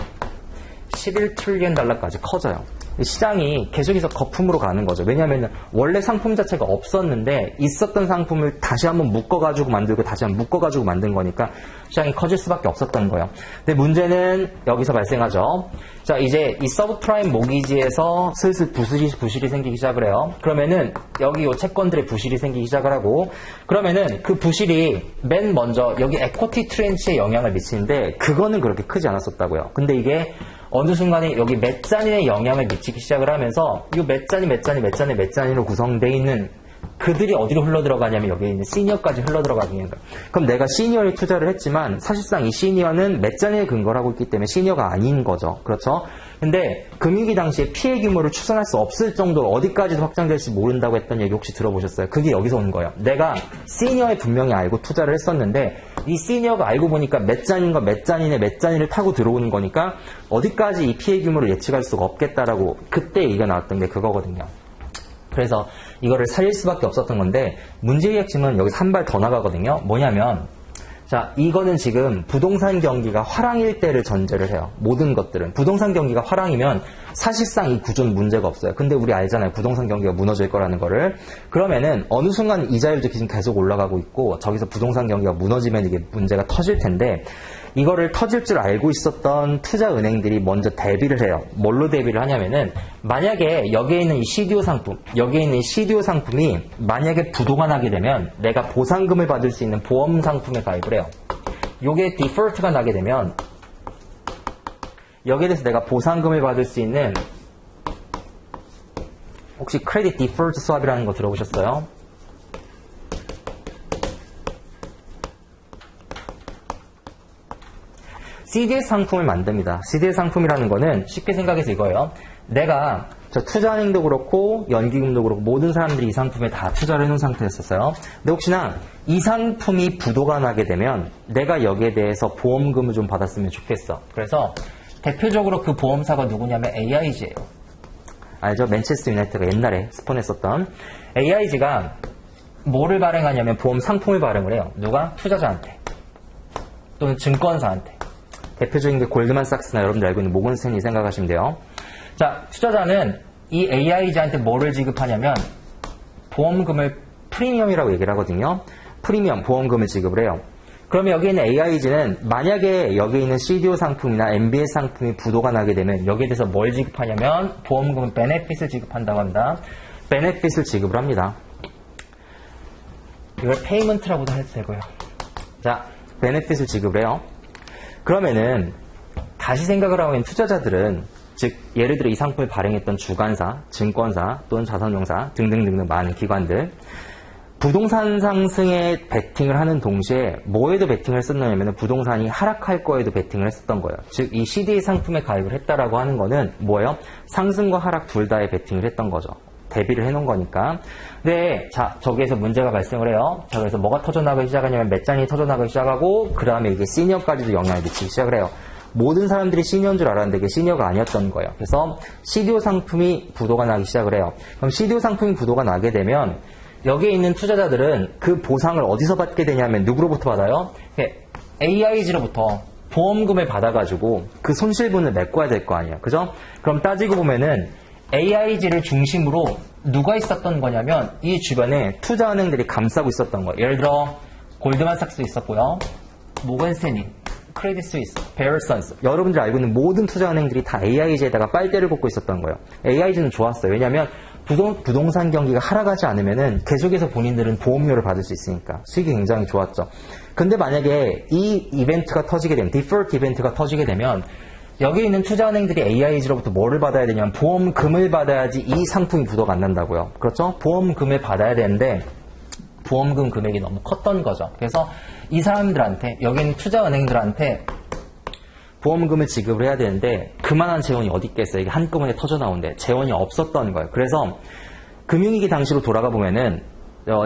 11 트릴리언 달러까지 커져요. 시장이 계속해서 거품으로 가는 거죠. 왜냐하면 원래 상품 자체가 없었는데 있었던 상품을 다시 한번 묶어가지고 만들고 다시 한번 묶어가지고 만든 거니까 시장이 커질 수밖에 없었던 거예요. 근데 문제는 여기서 발생하죠. 자, 이제 이 서브프라임 모기지에서 슬슬 부실이 생기기 시작을 해요. 그러면은 여기 요 채권들의 부실이 생기기 시작을 하고 그러면은 그 부실이 맨 먼저 여기 에쿼티 트렌치에 영향을 미치는데 그거는 그렇게 크지 않았었다고요. 근데 이게 어느 순간에 여기 메자닌에 영향을 미치기 시작을 하면서 이 메자닌으로 구성되어 있는 그들이 어디로 흘러들어가냐면 여기에 있는 시니어까지 흘러들어가게 되는 거예요. 그럼 내가 시니어에 투자를 했지만 사실상 이 시니어는 메자닌에 근거를 하고 있기 때문에 시니어가 아닌 거죠. 그렇죠? 근데 금융위기 당시에 피해 규모를 추산할 수 없을 정도로 어디까지도 확장될지 모른다고 했던 얘기 혹시 들어보셨어요? 그게 여기서 오는 거예요. 내가 시니어에 분명히 알고 투자를 했었는데 이 시니어가 알고 보니까 메자닌과 메자닌을 타고 들어오는 거니까 어디까지 이 피해 규모를 예측할 수가 없겠다라고 그때 얘기가 나왔던 게 그거거든요. 그래서 이거를 살릴 수밖에 없었던 건데 문제의 핵심은 여기서 한 발 더 나가거든요. 뭐냐면 자, 이거는 지금 부동산 경기가 화랑일 때를 전제를 해요. 모든 것들은. 부동산 경기가 화랑이면 사실상 이 구조는 문제가 없어요. 근데 우리 알잖아요. 부동산 경기가 무너질 거라는 거를. 그러면은 어느 순간 이자율도 지금 계속 올라가고 있고 저기서 부동산 경기가 무너지면 이게 문제가 터질 텐데 이거를 터질 줄 알고 있었던 투자은행들이 먼저 대비를 해요. 뭘로 대비를 하냐면은 만약에 여기에 있는 이 CDO 상품이 만약에 부도가 나게 되면 내가 보상금을 받을 수 있는 보험 상품에 가입을 해요. 요게 디폴트가 나게 되면 여기에 대해서 내가 보상금을 받을 수 있는 혹시 크레딧 디폴트 스왑이라는 거 들어보셨어요? CDS 상품을 만듭니다. CDS 상품이라는 거는 쉽게 생각해서 이거예요. 내가 저 투자은행도 그렇고 연기금도 그렇고 모든 사람들이 이 상품에 다 투자를 해놓은 상태였었어요. 근데 혹시나 이 상품이 부도가 나게 되면 내가 여기에 대해서 보험금을 좀 받았으면 좋겠어. 그래서 대표적으로 그 보험사가 누구냐면 AIG예요. 알죠? 맨체스터 유나이티드가 옛날에 스폰했었던 AIG가 뭐를 발행하냐면 보험 상품을 발행을 해요. 누가? 투자자한테 또는 증권사한테. 대표적인 게 골드만삭스나 여러분들 알고 있는 모건 스탠리 생각하시면 돼요. 자, 투자자는 이 AIG한테 뭐를 지급하냐면 보험금을 프리미엄이라고 얘기를 하거든요. 프리미엄, 보험금을 지급을 해요. 그러면 여기 있는 AIG는 만약에 여기 있는 CDO 상품이나 MBS 상품이 부도가 나게 되면 여기에 대해서 뭘 지급하냐면 보험금은 베네핏을 지급한다고 합니다. 베네핏을 지급을 합니다. 이걸 페이먼트라고도 해도 되고요. 자, 베네핏을 지급을 해요. 그러면은 다시 생각을 하면 투자자들은 즉 예를 들어 이 상품을 발행했던 주관사, 증권사 또는 자산운용사 등등등등 많은 기관들 부동산 상승에 베팅을 하는 동시에 뭐에도 베팅을 했었냐면 부동산이 하락할 거에도 베팅을 했었던 거예요. 즉 이 CDA 상품에 가입을 했다라고 하는 거는 뭐예요? 상승과 하락 둘 다에 베팅을 했던 거죠. 대비를 해놓은 거니까. 네, 자, 저기에서 문제가 발생을 해요. 자, 그래서 뭐가 터져나가기 시작하냐면 맷잔이 터져나가기 시작하고, 그 다음에 이게 시니어까지도 영향을 미치기 시작을 해요. 모든 사람들이 시니어인 줄 알았는데 이게 시니어가 아니었던 거예요. 그래서 CDO 상품이 부도가 나기 시작을 해요. 그럼 CDO 상품이 부도가 나게 되면 여기에 있는 투자자들은 그 보상을 어디서 받게 되냐면 누구로부터 받아요? AIG로부터 보험금을 받아가지고 그 손실분을 메꿔야 될 거 아니에요. 그죠? 그럼 따지고 보면은 AIG를 중심으로 누가 있었던 거냐면 이 주변에 투자은행들이 감싸고 있었던 거예요. 예를 들어 골드만삭스도 있었고요. 모건 스탠리, 크레딧 스위스, 베어선스 여러분들이 알고 있는 모든 투자은행들이 다 AIG에다가 빨대를 꽂고 있었던 거예요. AIG는 좋았어요. 왜냐하면 부동산 경기가 하락하지 않으면은 계속해서 본인들은 보험료를 받을 수 있으니까 수익이 굉장히 좋았죠. 근데 만약에 이 이벤트가 터지게 되면 디폴트 이벤트가 터지게 되면 여기 있는 투자은행들이 AIG로부터 뭐를 받아야 되냐면 보험금을 받아야지 이 상품이 부도가 안 난다고요. 그렇죠? 보험금을 받아야 되는데 보험금 금액이 너무 컸던 거죠. 그래서 이 사람들한테 여기 있는 투자은행들한테 보험금을 지급을 해야 되는데 그만한 재원이 어디 있겠어요. 이게 한꺼번에 터져 나오는데 재원이 없었던 거예요. 그래서 금융위기 당시로 돌아가 보면은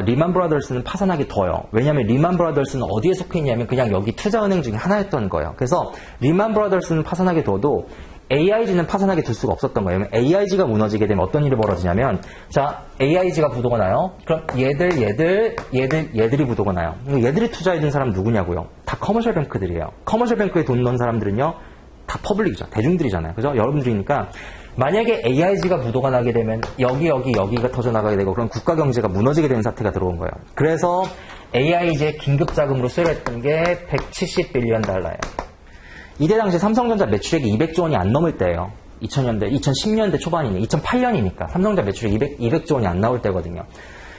리만 브라더스는 파산하기 더요. 왜냐하면 리만 브라더스는 어디에 속해 있냐면 그냥 여기 투자은행 중에 하나였던 거예요. 그래서 리만 브라더스는 파산하게 둬도 AIG는 파산하게 둘 수가 없었던 거예요. AIG가 무너지게 되면 어떤 일이 벌어지냐면, 자, AIG가 부도가 나요. 그럼 얘들이 부도가 나요. 얘들이 투자해준 사람 누구냐고요? 다 커머셜 뱅크들이에요. 커머셜 뱅크에 돈 넣은 사람들은요, 다 퍼블릭이죠. 대중들이잖아요. 그죠? 여러분들이니까 만약에 AIG가 부도가 나게 되면 여기가 터져나가게 되고 그럼 국가 경제가 무너지게 되는 사태가 들어온 거예요. 그래서 AIG의 긴급 자금으로 수혈했던 게 170빌리언 달러예요. 이때 당시 삼성전자 매출액이 200조 원이 안 넘을 때예요. 2010년대 초반이니 2008년이니까 삼성전자 매출액 200조 원이 안 나올 때거든요.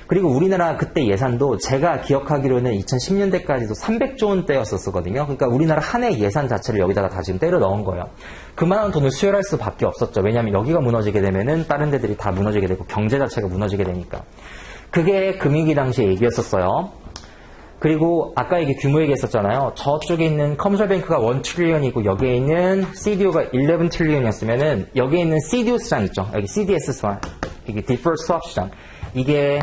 그리고 우리나라 그때 예산도 제가 기억하기로는 2010년대까지도 300조 원대였었거든요. 그러니까 우리나라 한 해 예산 자체를 여기다가 다 지금 때려 넣은 거예요. 그만한 돈을 수혈할 수밖에 없었죠. 왜냐하면 여기가 무너지게 되면은 다른 데들이 다 무너지게 되고 경제 자체가 무너지게 되니까. 그게 금융위기 당시의 얘기였었어요. 그리고 아까 이게 규모 얘기했었잖아요. 저쪽에 있는 커머셜 뱅크가 1 트릴리언이고 여기에 있는 CDO가 11 트릴리언이었으면은 여기에 있는 CDO 시장 있죠. 여기 CDS 시장, 이게 Deferred Swap 시장. 이게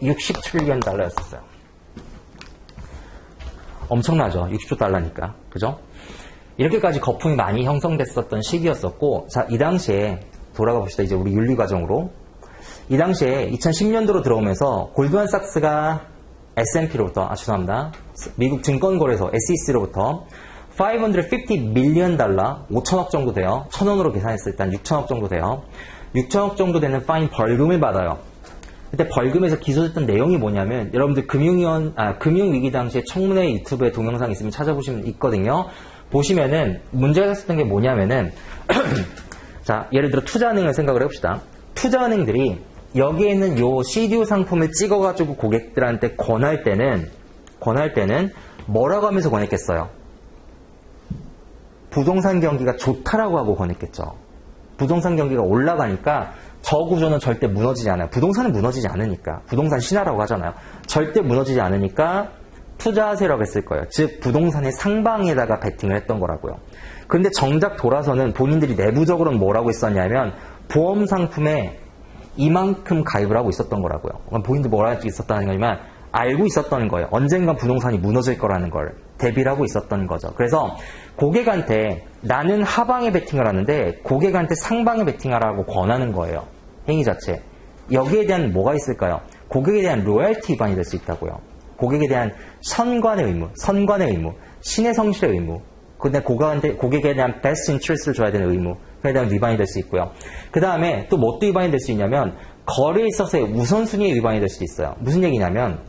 60 트릴리언 달러였었어요. 엄청나죠. 60조 달러니까. 그죠? 이렇게까지 거품이 많이 형성됐었던 시기였었고, 자, 이 당시에 돌아가 봅시다. 이제 우리 윤리 과정으로. 이 당시에 2010년도로 들어오면서 골드만삭스가 S&P로부터, 죄송합니다. 미국 증권거래소 SEC로부터 550 밀리언 달러, 5천억 정도 돼요. 1,000원으로 계산했을 때 한 6천억 정도 돼요. 6천억 정도 되는 파인 벌금을 받아요. 그때 벌금에서 기소됐던 내용이 뭐냐면, 여러분들 금융위기 당시에 청문회 유튜브에 동영상 있으면 찾아보시면 있거든요. 보시면은 문제가 됐었던 게 뭐냐면은, 자, 예를 들어 투자은행을 생각을 해봅시다. 투자은행들이 여기에 있는 요 CDO 상품을 찍어가지고 고객들한테 권할 때는 뭐라고 하면서 권했겠어요? 부동산 경기가 좋다라고 하고 권했겠죠. 부동산 경기가 올라가니까 저 구조는 절대 무너지지 않아요. 부동산은 무너지지 않으니까. 부동산 신화라고 하잖아요. 절대 무너지지 않으니까 투자하세요라고 했을 거예요. 즉 부동산의 상방에다가 베팅을 했던 거라고요. 그런데 정작 돌아서는 본인들이 내부적으로는 뭐라고 했었냐면 보험 상품에 이만큼 가입을 하고 있었던 거라고요. 본인들 뭐라고 할수 있었다는 거지만 알고 있었던 거예요. 언젠간 부동산이 무너질 거라는 걸 대비를 하고 있었던 거죠. 그래서 고객한테 나는 하방에 베팅을 하는데 고객한테 상방에 베팅하라고 권하는 거예요. 행위 자체. 여기에 대한 뭐가 있을까요? 고객에 대한 로열티 위반이 될 수 있다고요. 고객에 대한 선관의 의무, 신의 성실의 의무, 근데 고객에 대한 베스트 인트레스트를 줘야 되는 의무에 대한 위반이 될 수 있고요. 그 다음에 또 뭐 또 위반이 될 수 있냐면 거래에 있어서의 우선순위의 위반이 될 수도 있어요. 무슨 얘기냐면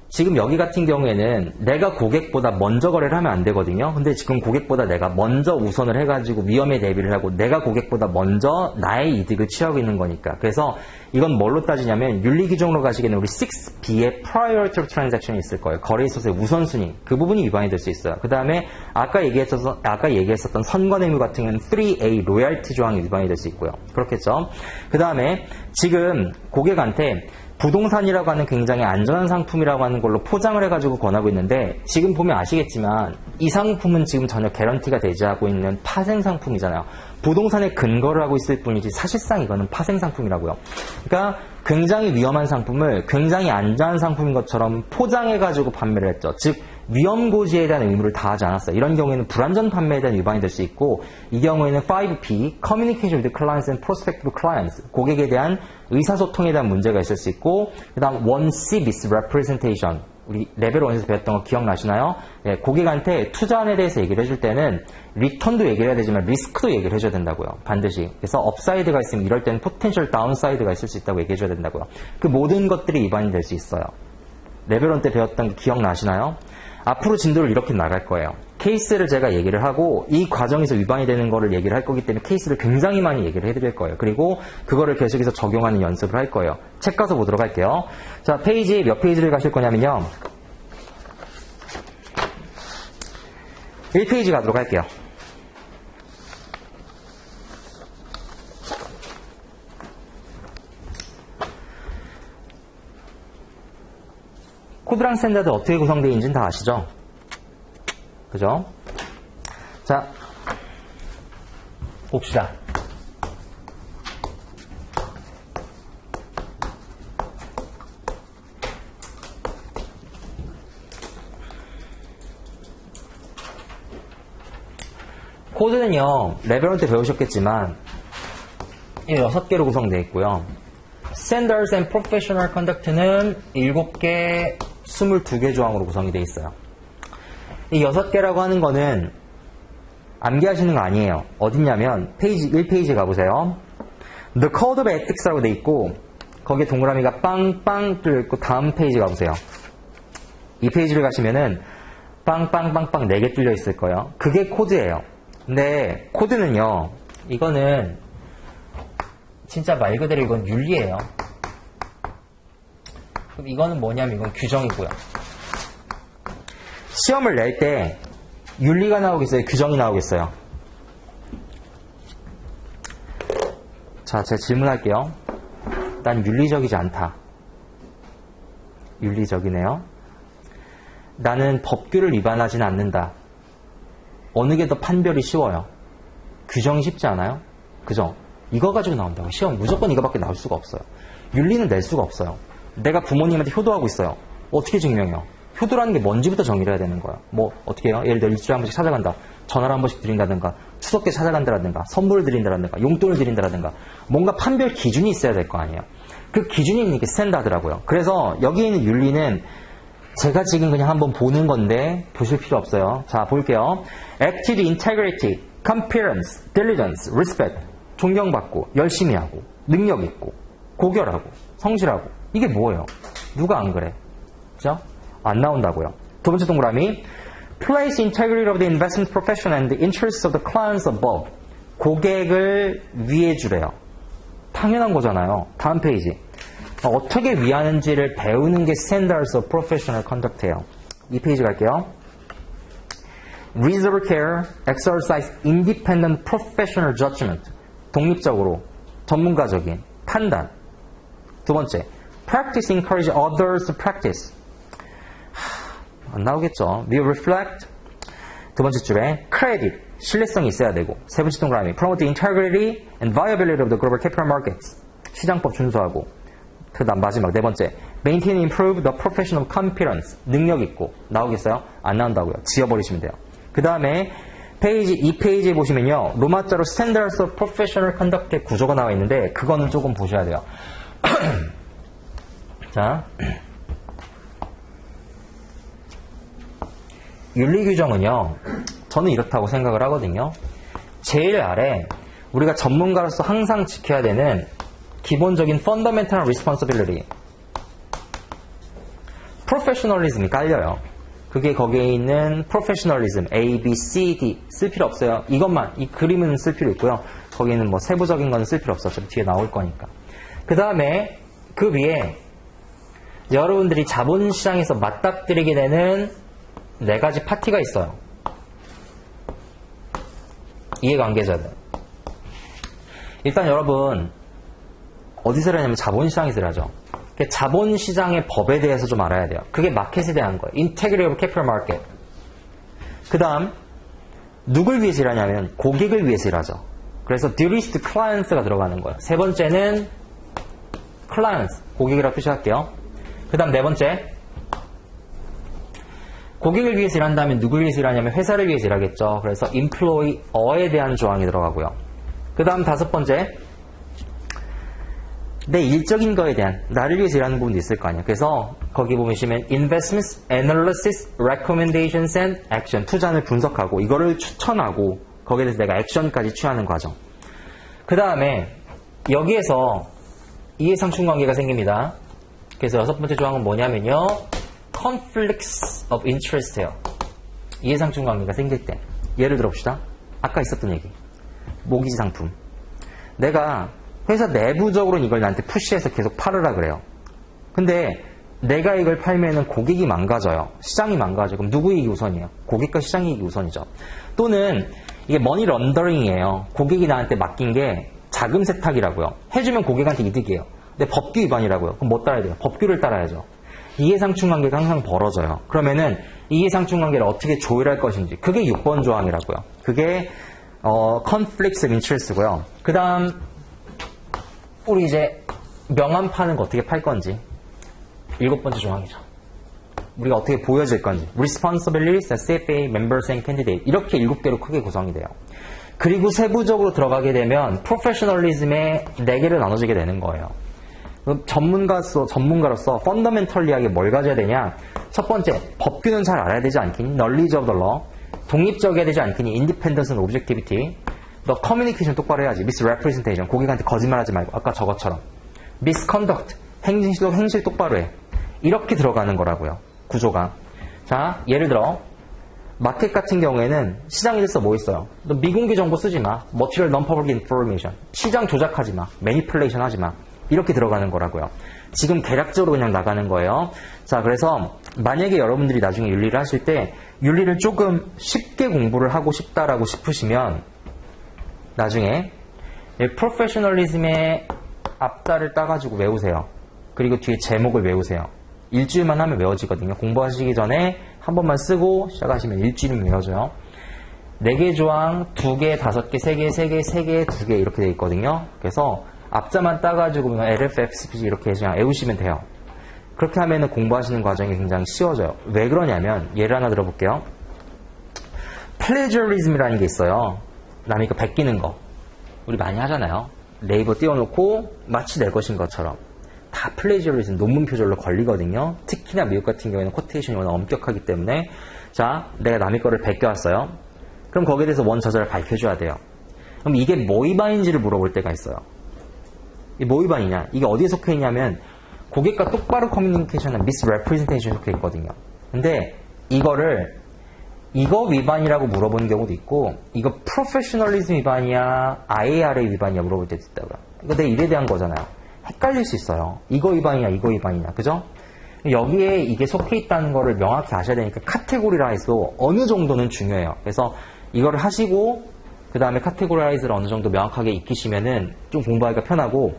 지금 여기 같은 경우에는 내가 고객보다 먼저 거래를 하면 안 되거든요. 근데 지금 고객보다 내가 먼저 우선을 해가지고 위험에 대비를 하고 내가 고객보다 먼저 나의 이득을 취하고 있는 거니까. 그래서 이건 뭘로 따지냐면 윤리규정으로 가시게는 우리 6B의 Priority Transaction이 있을 거예요. 거래에 있어서의 우선순위. 그 부분이 위반이 될 수 있어요. 그 다음에 아까 얘기했었던 선관의무 같은 경우는 3A 로얄티 조항이 위반이 될 수 있고요. 그렇겠죠. 그 다음에 지금 고객한테 부동산이라고 하는 굉장히 안전한 상품이라고 하는 걸로 포장을 해가지고 권하고 있는데 지금 보면 아시겠지만 이 상품은 지금 전혀 개런티가 되지 않고 있는 파생 상품이잖아요. 부동산에 근거를 하고 있을 뿐이지 사실상 이거는 파생 상품이라고요. 그러니까 굉장히 위험한 상품을 굉장히 안전한 상품인 것처럼 포장해가지고 판매를 했죠. 즉 위험고지에 대한 의무를 다하지 않았어요. 이런 경우에는 불안전 판매에 대한 위반이 될 수 있고 이 경우에는 5P, Communication with Clients and Prospective Clients, 고객에 대한 의사소통에 대한 문제가 있을 수 있고 그 다음 1C Misrepresentation, 우리 레벨 1에서 배웠던 거 기억나시나요? 예, 고객한테 투자안에 대해서 얘기를 해줄 때는 리턴도 얘기를 해야 되지만 리스크도 얘기를 해줘야 된다고요. 반드시. 그래서 업사이드가 있으면 이럴 때는 포텐셜 다운사이드가 있을 수 있다고 얘기해줘야 된다고요. 그 모든 것들이 위반이 될 수 있어요. 레벨 1 때 배웠던 거 기억나시나요? 앞으로 진도를 이렇게 나갈 거예요. 케이스를 제가 얘기를 하고 이 과정에서 위반이 되는 거를 얘기를 할 거기 때문에 케이스를 굉장히 많이 얘기를 해드릴 거예요. 그리고 그거를 계속해서 적용하는 연습을 할 거예요. 책 가서 보도록 할게요. 자, 페이지 몇 페이지를 가실 거냐면요. 1페이지 가도록 할게요. 코드랑 스탠다드 어떻게 구성되어 있는지는 다 아시죠? 그죠? 자, 봅시다. 코드는요, 레벨 1 때 배우셨겠지만, 이 6개로 구성되어 있고요. Standards and Professional Conduct는 7개, 22개 조항으로 구성이 되어 있어요. 이 6개라고 하는 거는 암기하시는 거 아니에요. 어딨냐면, 페이지 1페이지에 가보세요. The Code of Ethics라고 되어 있고, 거기에 동그라미가 빵빵 뚫려있고, 다음 페이지 가보세요. 이 페이지를 가시면은, 빵빵빵빵 4개 뚫려 있을 거예요. 그게 코드예요. 근데, 코드는요, 이거는, 진짜 말 그대로 이건 윤리예요. 그럼 이거는 뭐냐면 이건 규정이고요. 시험을 낼 때 윤리가 나오겠어요? 규정이 나오겠어요? 자, 제가 질문할게요. 난 윤리적이지 않다. 윤리적이네요. 나는 법규를 위반하지는 않는다. 어느 게 더 판별이 쉬워요? 규정이 쉽지 않아요? 그죠? 이거 가지고 나온다고. 시험 무조건 이거밖에 나올 수가 없어요. 윤리는 낼 수가 없어요. 내가 부모님한테 효도하고 있어요. 어떻게 증명해요? 효도라는 게 뭔지부터 정의를 해야 되는 거예요. 뭐 어떻게 해요? 예를 들어 일주일에 한 번씩 찾아간다. 전화를 한 번씩 드린다든가 추석 때 찾아간다든가 선물을 드린다든가 용돈을 드린다든가 뭔가 판별 기준이 있어야 될 거 아니에요. 그 기준이 있는 게 스탠다드라고요. 그래서 여기 있는 윤리는 제가 지금 그냥 한번 보는 건데 보실 필요 없어요. 자, 볼게요. Attitude, integrity, competence, diligence, respect. 존경받고 열심히 하고 능력 있고 고결하고 성실하고 이게 뭐예요? 누가 안 그래? 그죠? 안 나온다고요. 두 번째 동그라미 Place integrity of the investment profession and the interests of the clients above. 고객을 위해 주래요. 당연한 거잖아요. 다음 페이지. 어떻게 위하는지를 배우는 게 Standards of Professional Conduct예요. 이 페이지 갈게요. Reserve care, exercise independent professional judgment. 독립적으로, 전문가적인 판단. 두 번째, practice encourage others to practice. 안 나오겠죠. We reflect. 두 번째 줄에 credit, 신뢰성이 있어야 되고. 세 번째 동그라미, promote the integrity and viability of the global capital markets. 시장법 준수하고. 그 다음 마지막 네 번째, maintain and improve the professional competence. 능력 있고. 나오겠어요? 안 나온다고요. 지워버리시면 돼요. 그 다음에 페이지 2페이지에 보시면요. 로마자로 Standards of Professional Conduct의 구조가 나와 있는데 그거는 조금 보셔야 돼요. 자, 윤리규정은요. 저는 이렇다고 생각을 하거든요. 제일 아래 우리가 전문가로서 항상 지켜야 되는 기본적인 Fundamental Responsibility, Professionalism이 깔려요. 그게 거기에 있는 professionalism, A, B, C, D 쓸 필요 없어요. 이것만, 이 그림은 쓸 필요 있고요. 거기는 뭐 세부적인 건 쓸 필요 없어. 좀 뒤에 나올 거니까. 그 다음에 그 위에 여러분들이 자본시장에서 맞닥뜨리게 되는 4가지 파티가 있어요. 이해관계자들. 일단 여러분 어디서 일하냐면 자본시장에서 일하죠. 자본시장의 법에 대해서 좀 알아야 돼요. 그게 마켓에 대한 거예요. Integrity of Capital Market. 그 다음 누굴 위해서 일하냐면 고객을 위해서 일하죠. 그래서 Duties to Clients가 들어가는 거예요. 세 번째는 Clients, 고객이라고 표시할게요. 그 다음 네 번째 고객을 위해서 일한다면 누굴 위해서 일하냐면 회사를 위해서 일하겠죠. 그래서 Employer에 대한 조항이 들어가고요. 그 다음 다섯 번째 내 일적인 거에 대한 나를 위해서 일하는 부분도 있을 거 아니에요. 그래서 거기 보시면 Investments, Analysis, Recommendations and Action. 투자를 분석하고 이거를 추천하고 거기에 대해서 내가 액션까지 취하는 과정. 그 다음에 여기에서 이해상충관계가 생깁니다. 그래서 여섯 번째 조항은 뭐냐면요. Conflicts of Interest예요. 이해상충관계가 생길 때. 예를 들어 봅시다. 아까 있었던 얘기. 모기지 상품. 내가 회사 내부적으로는 이걸 나한테 푸시해서 계속 팔으라 그래요. 근데 내가 이걸 팔면은 고객이 망가져요. 시장이 망가져요. 그럼 누구 이익이 우선이에요? 고객과 시장 이익이 우선이죠. 또는 이게 머니 런더링이에요. 고객이 나한테 맡긴 게 자금 세탁이라고요. 해주면 고객한테 이득이에요. 근데 법규 위반이라고요. 그럼 뭐 따라야 돼요? 법규를 따라야죠. 이해상충관계가 항상 벌어져요. 그러면은 이해상충관계를 어떻게 조율할 것인지. 그게 6번 조항이라고요. 그게 Conflicts of Interest고요. 그 다음 우리 이제 명함 파는 거 어떻게 팔 건지 7번째 조항이죠. 우리가 어떻게 보여질 건지. Responsibilities as CFA members and candidate. 이렇게 7개로 크게 구성이 돼요. 그리고 세부적으로 들어가게 되면 프로페셔널리즘에 4개로 나눠지게 되는 거예요. 전문가로서 펀더멘털리하게 뭘 가져야 되냐? 첫 번째, 법규는 잘 알아야 되지 않겠니? Knowledge of the law. 독립적이어야 되지 않겠니? Independence and objectivity. 너 커뮤니케이션 똑바로 해야지. Misrepresentation. 고객한테 거짓말하지 말고. 아까 저것처럼. Misconduct. 행실 똑바로 해. 이렇게 들어가는 거라고요. 구조가. 자, 예를 들어 마켓 같은 경우에는 시장에 대해서 뭐 있어요? 너 미공개 정보 쓰지 마. Material non-public information. 시장 조작하지 마. Manipulation 하지 마. 이렇게 들어가는 거라고요. 지금 개략적으로 그냥 나가는 거예요. 자, 그래서 만약에 여러분들이 나중에 윤리를 하실 때 윤리를 조금 쉽게 공부를 하고 싶다라고 싶으시면 나중에 프로페셔널리즘의 앞자를 따가지고 외우세요. 그리고 뒤에 제목을 외우세요. 일주일만 하면 외워지거든요. 공부하시기 전에 한 번만 쓰고 시작하시면 일주일이면 외워져요. 4개 조항, 2개, 5개, 3개, 3개, 3개, 2개 이렇게 돼 있거든요. 그래서 앞자만 따가지고 LFFCP 이렇게 그냥 외우시면 돼요. 그렇게 하면은 공부하시는 과정이 굉장히 쉬워져요. 왜 그러냐면 예를 하나 들어볼게요. 플레저리즘이라는 게 있어요. 남이 거 베끼는 거. 우리 많이 하잖아요. 네이버 띄워놓고 마치 내 것인 것처럼. 다 플레저리즘 논문 표절로 걸리거든요. 특히나 미국 같은 경우에는 코테이션이 워낙 엄격하기 때문에. 자, 내가 남의 거를 베껴왔어요. 그럼 거기에 대해서 원저자를 밝혀줘야 돼요. 그럼 이게 뭐 위반인지를 물어볼 때가 있어요. 이게 뭐 위반이냐? 이게 어디에 속해 있냐면 고객과 똑바로 커뮤니케이션은 misrepresentation에 속해 있거든요. 근데 이거 위반이라고 물어보는 경우도 있고 이거 프로페셔널리즘 위반이야 IARA 위반이야 물어볼 때도 있다고요. 이거 내 일에 대한 거잖아요. 헷갈릴 수 있어요. 이거 위반이냐 이거 위반이냐 그죠? 여기에 이게 속해 있다는 거를 명확히 아셔야 되니까 카테고리라이즈도 어느 정도는 중요해요. 그래서 이거를 하시고 그 다음에 카테고라이즈를 어느 정도 명확하게 익히시면은 좀 공부하기가 편하고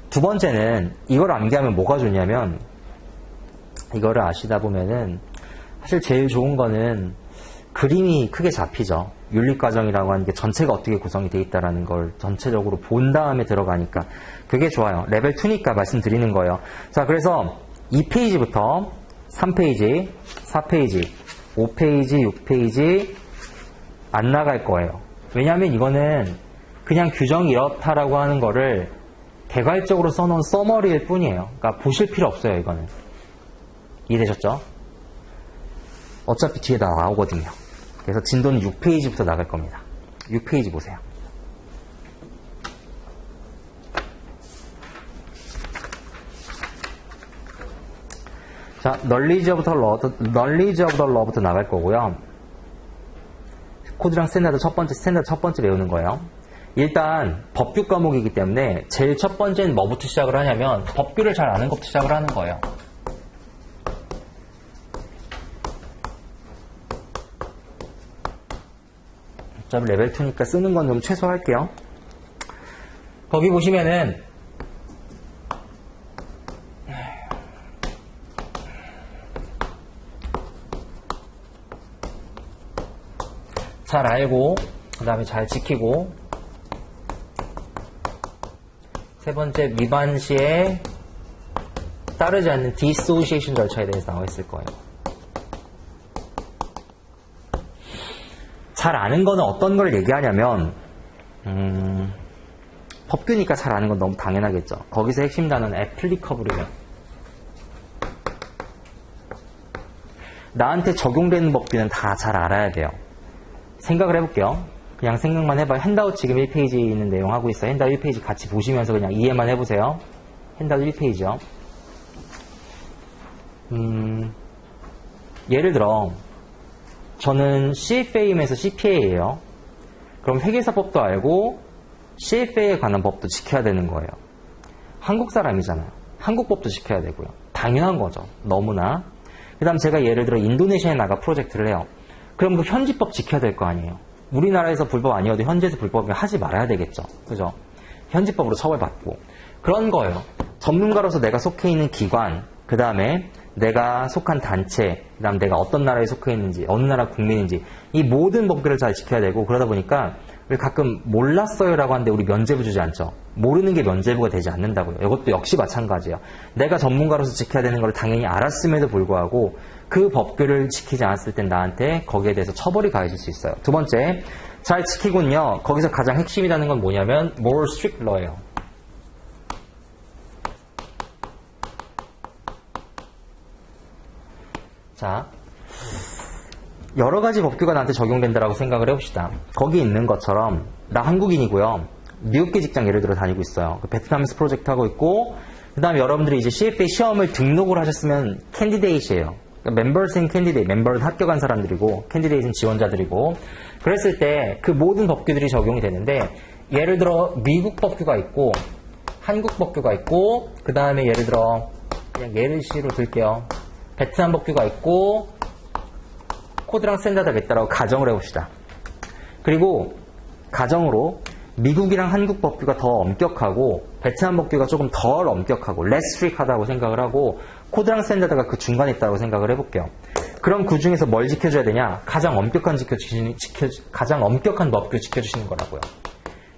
두 번째는 이걸 암기하면 뭐가 좋냐면 이거를 아시다 보면은 사실 제일 좋은 거는 그림이 크게 잡히죠. 윤리과정이라고 하는 게 전체가 어떻게 구성이 돼 있다라는 걸 전체적으로 본 다음에 들어가니까 그게 좋아요. 레벨 2니까 말씀드리는 거예요. 자, 그래서 2페이지부터 3페이지, 4페이지, 5페이지, 6페이지 안 나갈 거예요. 왜냐하면 이거는 그냥 규정이 이렇다라고 하는 거를 개괄적으로 써놓은 서머리일 뿐이에요. 그러니까 보실 필요 없어요, 이거는. 이해되셨죠? 어차피 뒤에 다 나오거든요. 그래서 진도는 6페이지부터 나갈 겁니다. 6페이지 보세요. 자, knowledge of the law부터 나갈 거고요. 코드랑 스탠다드 첫 번째 외우는 거예요. 일단 법규 과목이기 때문에 제일 첫 번째는 뭐부터 시작을 하냐면 법규를 잘 아는 것부터 시작을 하는 거예요. 어차피 레벨 2니까 쓰는 건 좀 최소할게요. 거기 보시면은 잘 알고 그 다음에 잘 지키고 세 번째 위반 시에 따르지 않는 디소시에이션 절차에 대해서 나와 있을 거예요. 잘 아는 거는 어떤 걸 얘기하냐면 법규니까 잘 아는 건 너무 당연하겠죠. 거기서 핵심 단어는 애플리커블이에요. 나한테 적용되는 법규는 다 잘 알아야 돼요. 생각을 해볼게요. 그냥 생각만 해봐요. 핸드아웃 지금 1페이지에 있는 내용 하고 있어요. 핸드아웃 1페이지 같이 보시면서 그냥 이해만 해보세요. 핸드아웃 1페이지요. 예를 들어 저는 CFA임에서 CPA예요. 그럼 회계사법도 알고 CFA에 관한 법도 지켜야 되는 거예요. 한국 사람이잖아요. 한국 법도 지켜야 되고요. 당연한 거죠. 너무나. 그 다음 제가 예를 들어 인도네시아에 나가 프로젝트를 해요. 그럼 그 현지법 지켜야 될 거 아니에요. 우리나라에서 불법 아니어도 현지에서 불법이면 하지 말아야 되겠죠. 그죠? 현지법으로 처벌받고. 그런 거예요. 전문가로서 내가 속해 있는 기관, 그 다음에 내가 속한 단체, 그 다음 내가 어떤 나라에 속해 있는지, 어느 나라 국민인지 이 모든 법규를 잘 지켜야 되고 그러다 보니까 우리 가끔 몰랐어요 라고 하는데 우리 면죄부 주지 않죠. 모르는 게 면죄부가 되지 않는다고요. 이것도 역시 마찬가지예요. 내가 전문가로서 지켜야 되는 걸 당연히 알았음에도 불구하고 그 법규를 지키지 않았을 땐 나한테 거기에 대해서 처벌이 가해질 수 있어요. 두 번째, 잘 지키군요. 거기서 가장 핵심이라는 건 뭐냐면 more strict law예요. 자, 여러 가지 법규가 나한테 적용된다라고 생각을 해봅시다. 거기 있는 것처럼 나 한국인이고요. 미국계 직장 예를 들어 다니고 있어요. 베트남에서 프로젝트 하고 있고 그 다음에 여러분들이 이제 CFA 시험을 등록을 하셨으면 캔디데이트예요. 멤버스인 캔디데이트, 멤버는 합격한 사람들이고 캔디데이트는 지원자들이고 그랬을 때 그 모든 법규들이 적용이 되는데 예를 들어 미국 법규가 있고 한국 법규가 있고 그 다음에 예를 들어 그냥 예를 시로 들게요. 베트남 법규가 있고 코드랑 스탠다드가 있다라고 가정을 해봅시다. 그리고 가정으로 미국이랑 한국 법규가 더 엄격하고 베트남 법규가 조금 덜 엄격하고 less strict하다고 생각을 하고 코드랑 스탠다드가 그 중간에 있다고 생각을 해볼게요. 그럼 그 중에서 뭘 지켜줘야 되냐? 가장 엄격한 법규 지켜주시는 거라고요.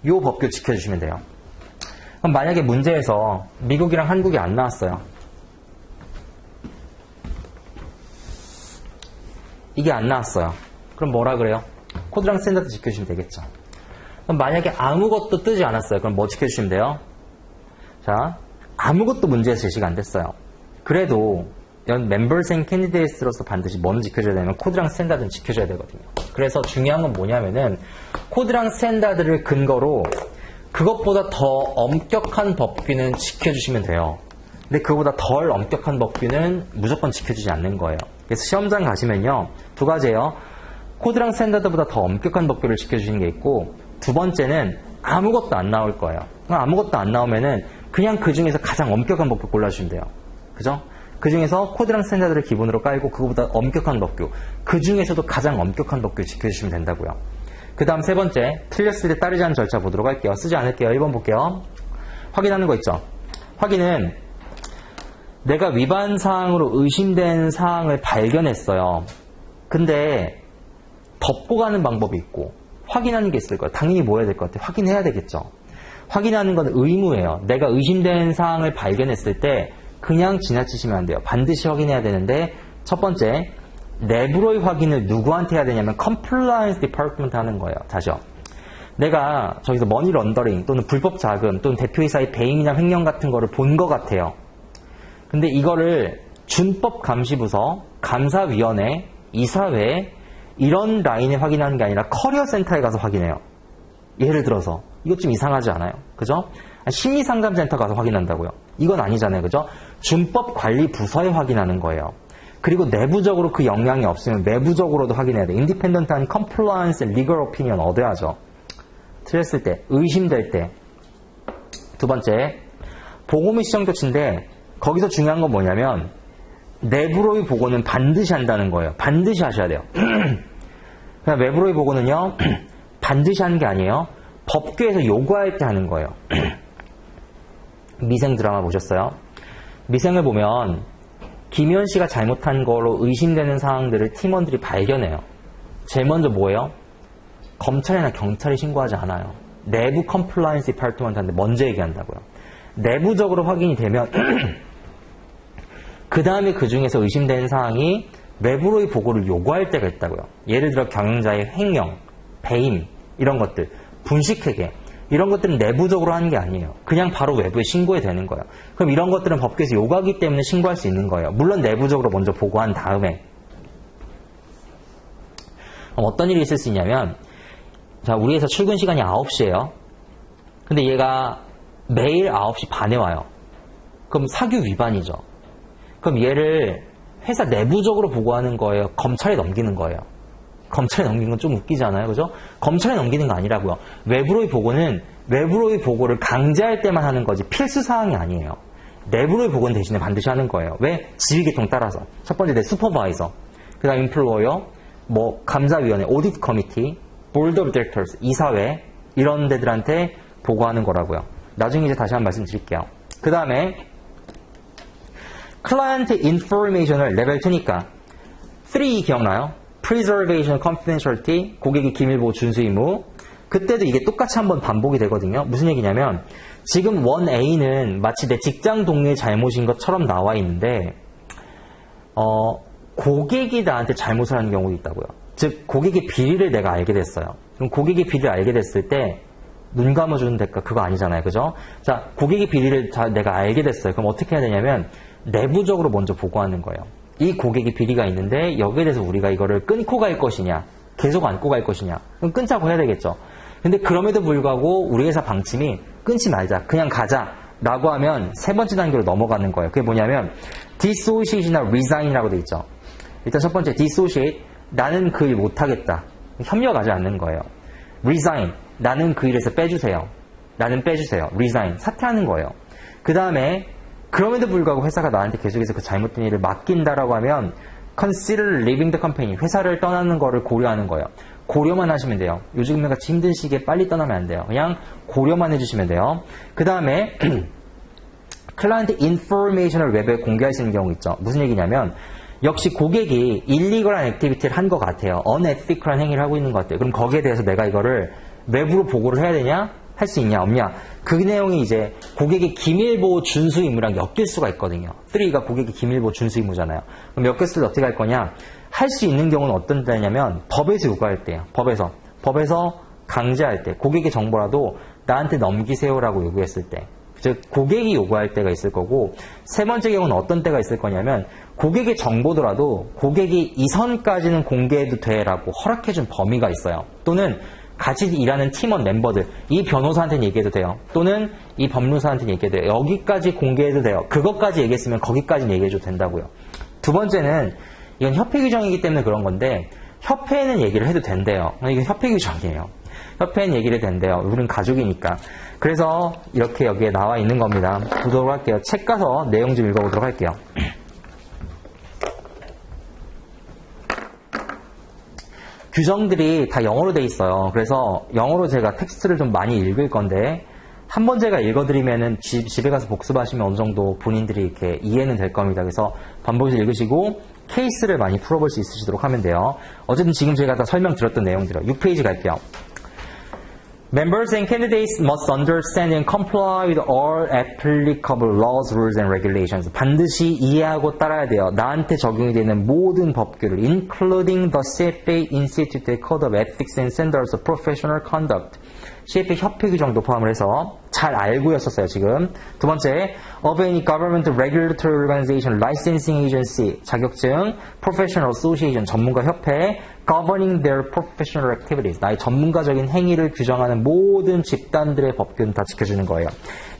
이 법규 지켜주시면 돼요. 그럼 만약에 문제에서 미국이랑 한국이 안 나왔어요. 이게 안 나왔어요. 그럼 뭐라 그래요? 코드랑 스탠다드 지켜주시면 되겠죠. 그럼 만약에 아무것도 뜨지 않았어요. 그럼 뭐 지켜주시면 돼요? 자, 아무것도 문제에서 제시가 안 됐어요. 그래도 멤버스 앤 캔디데이트로서 반드시 뭐는 지켜줘야 되냐면 코드랑 스탠다드는 지켜줘야 되거든요. 그래서 중요한 건 뭐냐면은 코드랑 스탠다드를 근거로 그것보다 더 엄격한 법규는 지켜주시면 돼요. 근데 그거보다 덜 엄격한 법규는 무조건 지켜주지 않는 거예요. 그래서 시험장 가시면요. 두 가지예요. 코드랑 스탠다드보다 더 엄격한 법규를 지켜주시는 게 있고 두 번째는 아무것도 안 나올 거예요. 아무것도 안 나오면은 그냥 그 중에서 가장 엄격한 법규 골라주시면 돼요. 그죠? 그 중에서 코드랑 스탠다드를 기본으로 깔고 그거보다 엄격한 법규 그 중에서도 가장 엄격한 법규 지켜주시면 된다고요. 그 다음 세 번째 틀렸을 때 따르지 않는 절차 보도록 할게요. 쓰지 않을게요. 1번 볼게요. 확인하는 거 있죠. 확인은 내가 위반 사항으로 의심된 사항을 발견했어요. 근데 덮고 가는 방법이 있고 확인하는 게 있을 거예요. 당연히 뭐 해야 될 것 같아요? 확인해야 되겠죠. 확인하는 건 의무예요. 내가 의심된 사항을 발견했을 때 그냥 지나치시면 안 돼요. 반드시 확인해야 되는데 첫 번째, 내부로의 확인을 누구한테 해야 되냐면 Compliance Department 하는 거예요. 다시요. 내가 저기서 머니 런더링 또는 불법 자금 또는 대표이사의 배임이나 횡령 같은 거를 본 것 같아요. 근데 이거를 준법감시부서, 감사위원회, 이사회 이런 라인에 확인하는 게 아니라 커리어센터에 가서 확인해요. 예를 들어서 이것 좀 이상하지 않아요? 그죠? 심리상담센터 가서 확인한다고요. 이건 아니잖아요. 그죠? 준법관리부서에 확인하는 거예요. 그리고 내부적으로 그 역량이 없으면 외부적으로도 확인해야 돼요. 인디펜던트한 컴플라이언스 리걸 오피니언 얻어야죠. 틀렸을 때, 의심될 때. 두 번째, 보고 및 시정 조치인데 거기서 중요한 건 뭐냐면 내부로의 보고는 반드시 한다는 거예요. 반드시 하셔야 돼요. 그냥 외부로의 보고는요. 반드시 하는 게 아니에요. 법규에서 요구할 때 하는 거예요. 미생 드라마 보셨어요? 미생을 보면 김희원 씨가 잘못한 걸로 의심되는 사항들을 팀원들이 발견해요. 제일 먼저 뭐예요? 검찰이나 경찰이 신고하지 않아요. 내부 컴플라이언스 디파트먼트한테 먼저 얘기한다고요. 내부적으로 확인이 되면 그 다음에 그 중에서 의심되는 사항이 외부로의 보고를 요구할 때가 있다고요. 예를 들어 경영자의 횡령, 배임 이런 것들, 분식회계 이런 것들은 내부적으로 하는 게 아니에요. 그냥 바로 외부에 신고해 되는 거예요. 그럼 이런 것들은 법규에서 요구하기 때문에 신고할 수 있는 거예요. 물론 내부적으로 먼저 보고한 다음에. 어떤 일이 있을 수 있냐면 자, 우리 회사 출근 시간이 9시예요. 근데 얘가 매일 9시 반에 와요. 그럼 사규 위반이죠. 그럼 얘를 회사 내부적으로 보고하는 거예요? 검찰에 넘기는 거예요? 검찰에 넘기는 건 좀 웃기잖아요. 그죠? 검찰에 넘기는 거 아니라고요. 외부로의 보고는 외부로의 보고를 강제할 때만 하는 거지 필수 사항이 아니에요. 내부로의 보고는 대신에 반드시 하는 거예요. 왜? 지휘계통 따라서. 첫 번째 내 슈퍼바이저, 그 다음 임플로어, 뭐 감사위원회, 오디트 커미티, 보드 오브 디렉터스, 이사회 이런 데들한테 보고하는 거라고요. 나중에 이제 다시 한번 말씀드릴게요. 그 다음에 클라이언트 인포메이션을 레벨 2니까 3 기억나요? Preservation, Confidentiality, 고객의 기밀보호 준수 의무. 그때도 이게 똑같이 한번 반복이 되거든요. 무슨 얘기냐면 지금 1A는 마치 내 직장 동료의 잘못인 것처럼 나와 있는데 고객이 나한테 잘못을 하는 경우도 있다고요. 즉 고객의 비리를 내가 알게 됐어요. 그럼 고객의 비리를 알게 됐을 때 눈 감아주는 대가 그거 아니잖아요. 그죠? 자, 고객의 비리를 내가 알게 됐어요. 그럼 어떻게 해야 되냐면 내부적으로 먼저 보고하는 거예요. 이 고객의 비리가 있는데 여기에 대해서 우리가 이거를 끊고 갈 것이냐 계속 안고 갈 것이냐 그럼 끊자고 해야 되겠죠. 근데 그럼에도 불구하고 우리 회사 방침이 끊지 말자 그냥 가자 라고 하면 세 번째 단계로 넘어가는 거예요. 그게 뭐냐면 dissociate이나 resign이라고 돼 있죠. 일단 첫 번째 dissociate 나는 그 일 못하겠다 협력하지 않는 거예요. resign 나는 그 일에서 빼주세요. 나는 빼주세요. resign 사퇴하는 거예요. 그 다음에 그럼에도 불구하고 회사가 나한테 계속해서 그 잘못된 일을 맡긴다라고 하면 consider leaving the company 회사를 떠나는 거를 고려하는 거예요. 고려만 하시면 돼요. 요즘 같이 힘든 시기에 빨리 떠나면 안 돼요. 그냥 고려만 해주시면 돼요. 그 다음에 클라이언트 인포메이션을 웹에 공개할 수 있는 경우 있죠. 무슨 얘기냐면 역시 고객이 일리걸한 액티비티를 한 것 같아요. unethical한 행위를 하고 있는 것 같아요. 그럼 거기에 대해서 내가 이거를 외부로 보고를 해야 되냐? 할 수 있냐 없냐? 그 내용이 이제 고객의 기밀보호 준수 의무랑 엮일 수가 있거든요. 3가 고객의 기밀보호 준수 의무잖아요. 그럼 엮였을 때 어떻게 할 거냐? 할 수 있는 경우는 어떤 때냐면 법에서 요구할 때예요. 법에서 강제할 때 고객의 정보라도 나한테 넘기세요라고 요구했을 때 즉 고객이 요구할 때가 있을 거고 세 번째 경우는 어떤 때가 있을 거냐면 고객의 정보더라도 고객이 이 선까지는 공개해도 돼라고 허락해준 범위가 있어요. 또는 같이 일하는 팀원 멤버들 이 변호사한테는 얘기해도 돼요. 또는 이 법무사한테는 얘기해도 돼요. 여기까지 공개해도 돼요. 그것까지 얘기했으면 거기까지는 얘기해줘도 된다고요. 두 번째는 이건 협회 규정이기 때문에 그런 건데 협회에는 얘기를 해도 된대요. 이건 협회 규정이에요. 협회는 얘기를 해도 된대요. 우리는 가족이니까. 그래서 이렇게 여기에 나와 있는 겁니다. 보도록 할게요. 책 가서 내용 좀 읽어보도록 할게요. 규정들이 다 영어로 돼 있어요. 그래서 영어로 제가 텍스트를 좀 많이 읽을 건데 한 번 제가 읽어드리면은 집에 가서 복습하시면 어느 정도 본인들이 이렇게 이해는 될 겁니다. 그래서 반복해서 읽으시고 케이스를 많이 풀어볼 수 있으시도록 하면 돼요. 어쨌든 지금 제가 다 설명드렸던 내용들이요. 6페이지 갈게요. Members and candidates must understand and comply with all applicable laws, rules, and regulations. 반드시 이해하고 따라야 돼요. 나한테 적용이 되는 모든 법규를, including the CFA Institute Code of Ethics and Standards of Professional Conduct. CFA 협회 규정도 포함을 해서 잘 알고였었어요, 지금. 두 번째, of any government regulatory organization, licensing agency, 자격증, professional association, 전문가 협회, governing their professional activities, 나의 전문가적인 행위를 규정하는 모든 집단들의 법규는 다 지켜주는 거예요.